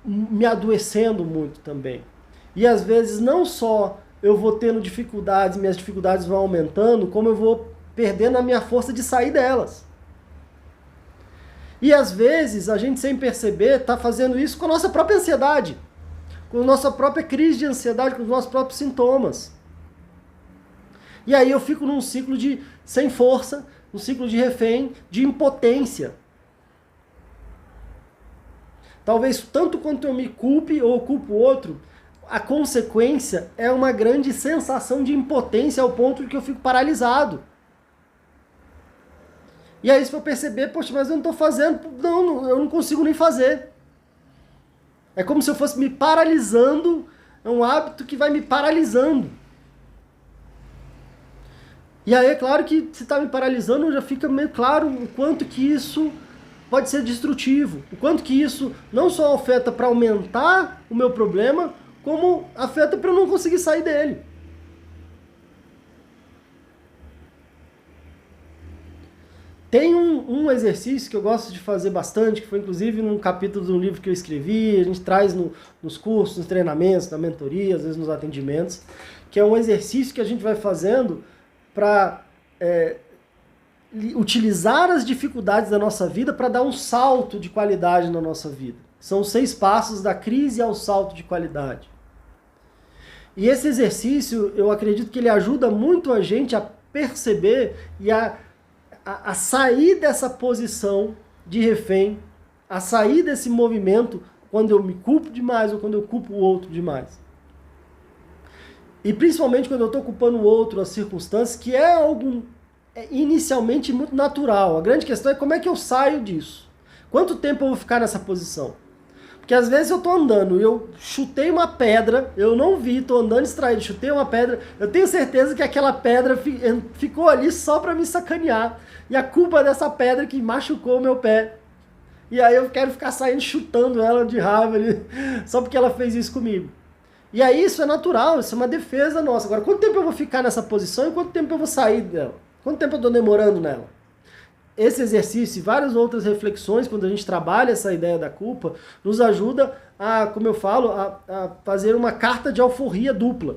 me adoecendo muito também. E às vezes não só eu vou tendo dificuldades, minhas dificuldades vão aumentando, como eu vou perdendo a minha força de sair delas. E às vezes a gente, sem perceber, está fazendo isso com a nossa própria ansiedade, com a nossa própria crise de ansiedade, com os nossos próprios sintomas. E aí eu fico num ciclo de sem força, um ciclo de refém, de impotência. Talvez tanto quanto eu me culpe ou culpo o outro, a consequência é uma grande sensação de impotência ao ponto de que eu fico paralisado. E aí se for perceber, poxa, mas eu não estou fazendo, não, eu não consigo nem fazer. É como se eu fosse me paralisando, é um hábito que vai me paralisando. E aí é claro que se está me paralisando, já fica meio claro o quanto que isso pode ser destrutivo. O quanto que isso não só afeta para aumentar o meu problema, como afeta para eu não conseguir sair dele. Tem um exercício que eu gosto de fazer bastante, que foi inclusive num capítulo de um livro que eu escrevi, a gente traz nos cursos, nos treinamentos, na mentoria, às vezes nos atendimentos, que é um exercício que a gente vai fazendo para utilizar as dificuldades da nossa vida para dar um salto de qualidade na nossa vida. São os 6 passos da crise ao salto de qualidade. E esse exercício, eu acredito que ele ajuda muito a gente a perceber e a sair dessa posição de refém, a sair desse movimento quando eu me culpo demais ou quando eu culpo o outro demais. E principalmente quando eu estou culpando o outro, as circunstâncias, que é algo inicialmente muito natural. A grande questão é como é que eu saio disso. Quanto tempo eu vou ficar nessa posição? Porque às vezes eu tô andando e eu chutei uma pedra, eu não vi, tô andando distraído, chutei uma pedra, eu tenho certeza que aquela pedra ficou ali só pra me sacanear. E a culpa dessa pedra que machucou o meu pé. E aí eu quero ficar saindo chutando ela de raiva ali, só porque ela fez isso comigo. E aí isso é natural, isso é uma defesa nossa. Agora, quanto tempo eu vou ficar nessa posição e quanto tempo eu vou sair dela? Quanto tempo eu tô demorando nela? Esse exercício e várias outras reflexões, quando a gente trabalha essa ideia da culpa, nos ajuda a, como eu falo, a fazer uma carta de alforria dupla.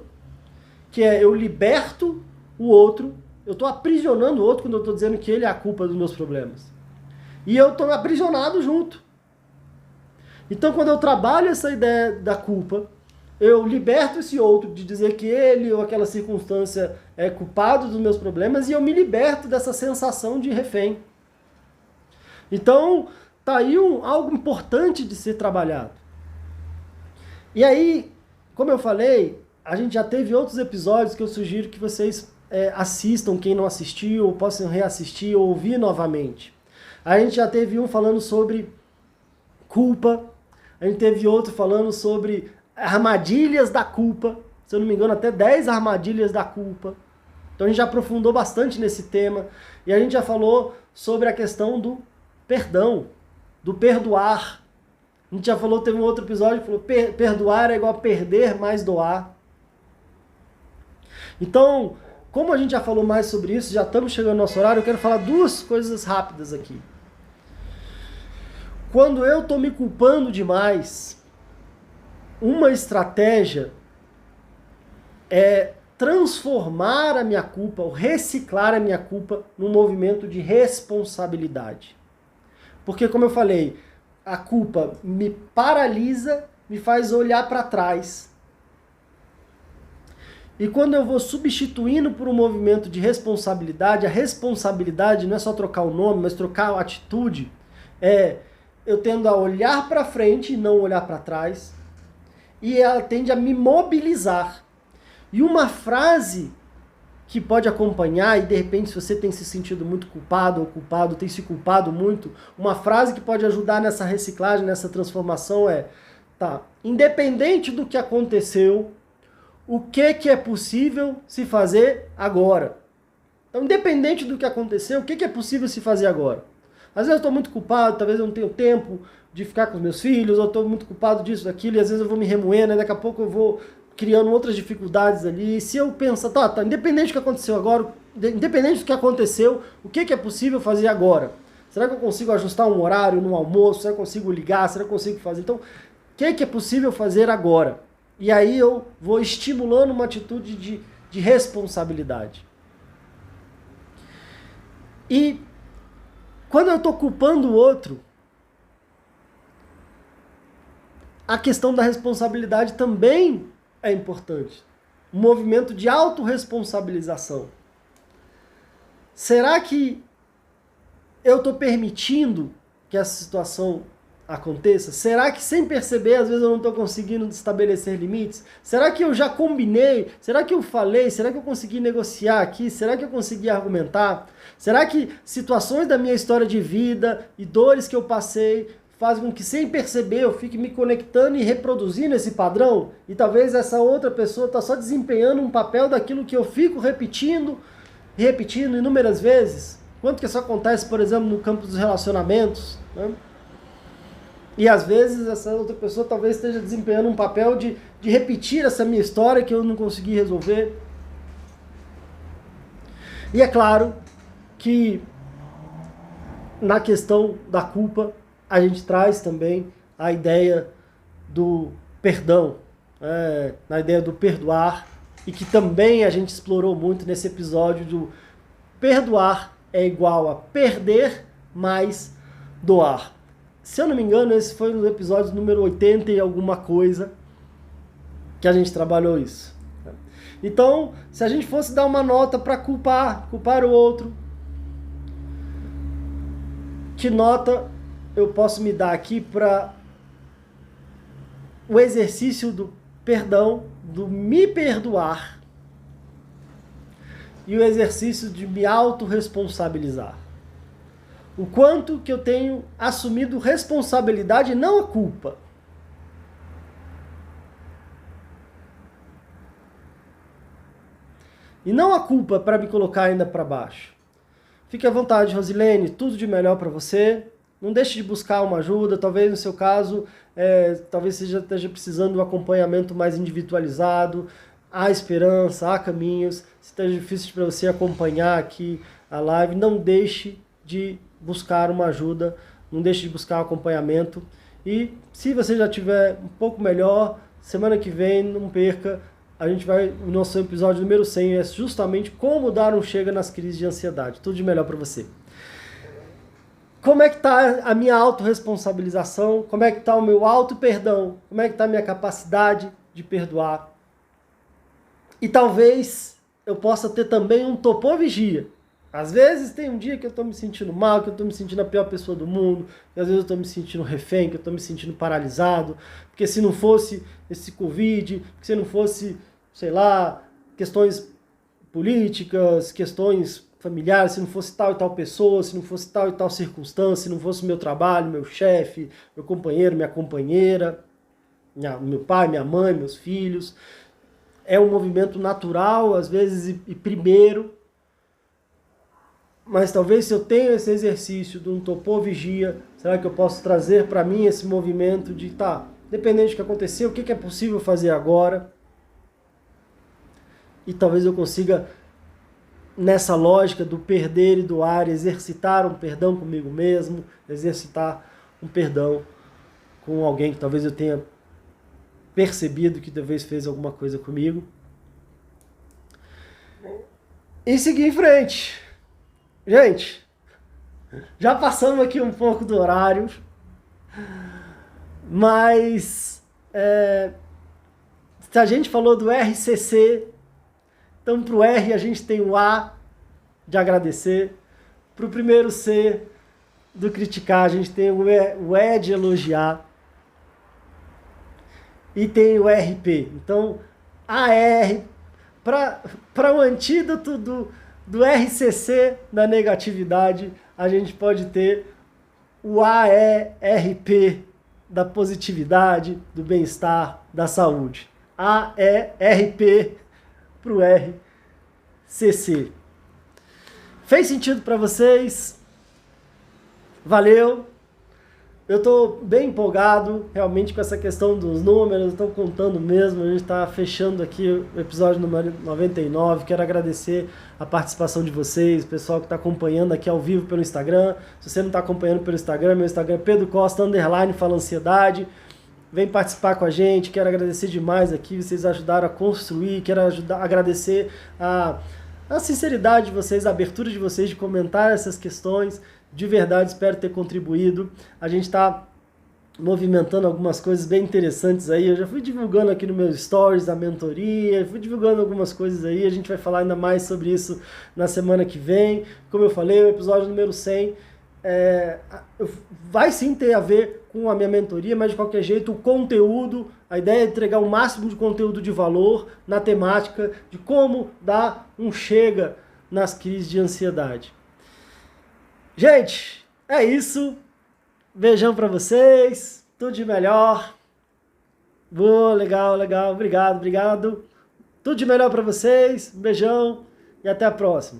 Que é, eu liberto o outro, eu estou aprisionando o outro quando eu estou dizendo que ele é a culpa dos meus problemas. E eu estou aprisionado junto. Então, quando eu trabalho essa ideia da culpa, eu liberto esse outro de dizer que ele ou aquela circunstância é culpado dos meus problemas e eu me liberto dessa sensação de refém. Então, tá aí algo importante de ser trabalhado. E aí, como eu falei, a gente já teve outros episódios que eu sugiro que vocês assistam, quem não assistiu, ou possam reassistir ou ouvir novamente. A gente já teve um falando sobre culpa, a gente teve outro falando sobre armadilhas da culpa, se eu não me engano até 10 armadilhas da culpa. Então a gente já aprofundou bastante nesse tema e a gente já falou sobre a questão do perdão, do perdoar. A gente já falou, teve um outro episódio que falou perdoar é igual a perder mais doar. Então, como a gente já falou mais sobre isso, já estamos chegando no nosso horário, eu quero falar 2 coisas rápidas aqui. Quando eu estou me culpando demais, uma estratégia é transformar a minha culpa, ou reciclar a minha culpa num movimento de responsabilidade. Porque, como eu falei, a culpa me paralisa, me faz olhar para trás. E quando eu vou substituindo por um movimento de responsabilidade, a responsabilidade não é só trocar o nome, mas trocar a atitude, eu tendo a olhar para frente e não olhar para trás, e ela tende a me mobilizar. E uma frase que pode acompanhar, e de repente se você tem se sentido muito culpado ou culpado, tem se culpado muito, uma frase que pode ajudar nessa reciclagem, nessa transformação independente do que aconteceu, o que é possível se fazer agora? Então, independente do que aconteceu, o que é possível se fazer agora? Às vezes eu estou muito culpado, talvez eu não tenha tempo de ficar com os meus filhos, eu estou muito culpado disso, daquilo, e às vezes eu vou me remoendo, e daqui a pouco eu vou criando outras dificuldades ali. E se eu pensar, independente do que aconteceu agora, independente do que aconteceu, o que é possível fazer agora? Será que eu consigo ajustar um horário no almoço? Será que eu consigo ligar? Será que eu consigo fazer? Então, o que é possível fazer agora? E aí eu vou estimulando uma atitude de responsabilidade. E quando eu estou culpando o outro, a questão da responsabilidade também é importante. Um movimento de autorresponsabilização. Será que eu estou permitindo que essa situação aconteça? Será que sem perceber, às vezes eu não estou conseguindo estabelecer limites? Será que eu já combinei? Será que eu falei? Será que eu consegui negociar aqui? Será que eu consegui argumentar? Será que situações da minha história de vida e dores que eu passei fazem com que sem perceber eu fique me conectando e reproduzindo esse padrão? E talvez essa outra pessoa está só desempenhando um papel daquilo que eu fico repetindo inúmeras vezes? Quanto que isso acontece, por exemplo, no campo dos relacionamentos, né? E às vezes essa outra pessoa talvez esteja desempenhando um papel de repetir essa minha história que eu não consegui resolver. E é claro que na questão da culpa, a gente traz também a ideia do perdão, na ideia do perdoar, e que também a gente explorou muito nesse episódio do perdoar é igual a perder mais doar. Se eu não me engano, esse foi no episódio número 80 e alguma coisa que a gente trabalhou isso. Então, se a gente fosse dar uma nota para culpar o outro, que nota eu posso me dar aqui para o exercício do perdão, do me perdoar e o exercício de me autorresponsabilizar? O quanto que eu tenho assumido responsabilidade e não a culpa. E não a culpa para me colocar ainda para baixo. Fique à vontade, Rosilene, tudo de melhor para você. Não deixe de buscar uma ajuda, talvez no seu caso, talvez você já esteja precisando de um acompanhamento mais individualizado. Há esperança, há caminhos. Se esteja difícil para você acompanhar aqui a live, não deixe de buscar uma ajuda, não deixe de buscar um acompanhamento. E se você já estiver um pouco melhor, semana que vem, não perca, o nosso episódio número 100 é justamente como dar um chega nas crises de ansiedade. Tudo de melhor para você. Como é que está a minha autorresponsabilização? Como é que está o meu auto-perdão? Como é que está a minha capacidade de perdoar? E talvez eu possa ter também um topô-vigia. Às vezes tem um dia que eu estou me sentindo mal, que eu estou me sentindo a pior pessoa do mundo, que às vezes eu estou me sentindo refém, que eu estou me sentindo paralisado, porque se não fosse esse Covid, se não fosse, sei lá, questões políticas, questões familiares, se não fosse tal e tal pessoa, se não fosse tal e tal circunstância, se não fosse o meu trabalho, meu chefe, meu companheiro, minha companheira, meu pai, minha mãe, meus filhos. É um movimento natural, às vezes, e primeiro. Mas talvez se eu tenho esse exercício de um topô-vigia, será que eu posso trazer para mim esse movimento de, dependente do que acontecer, o que é possível fazer agora? E talvez eu consiga, nessa lógica do perder e doar, exercitar um perdão comigo mesmo, exercitar um perdão com alguém que talvez eu tenha percebido que talvez fez alguma coisa comigo. E seguir em frente. Gente, já passamos aqui um pouco do horário, mas se a gente falou do RCC, então para o R a gente tem o A de agradecer, para o primeiro C do criticar a gente tem o E de elogiar e tem o RP. Então, AR, para o antídoto do RCC da negatividade, a gente pode ter o AERP da positividade, do bem-estar, da saúde. AERP para o RCC. Fez sentido para vocês? Valeu! Eu estou bem empolgado realmente com essa questão dos números, estou contando mesmo, a gente está fechando aqui o episódio número 99, quero agradecer a participação de vocês, o pessoal que está acompanhando aqui ao vivo pelo Instagram. Se você não está acompanhando pelo Instagram, meu Instagram é Pedro Costa, _fala ansiedade, vem participar com a gente, quero agradecer demais aqui, vocês ajudaram a construir, quero agradecer a sinceridade de vocês, a abertura de vocês de comentar essas questões. De verdade, espero ter contribuído. A gente está movimentando algumas coisas bem interessantes aí. Eu já fui divulgando aqui nos meus stories da mentoria, fui divulgando algumas coisas aí. A gente vai falar ainda mais sobre isso na semana que vem. Como eu falei, o episódio número 100 vai sim ter a ver com a minha mentoria, mas de qualquer jeito o conteúdo, a ideia é entregar o máximo de conteúdo de valor na temática de como dar um chega nas crises de ansiedade. Gente, é isso. Beijão pra vocês. Tudo de melhor. Boa, legal. Obrigado. Tudo de melhor pra vocês. Beijão e até a próxima.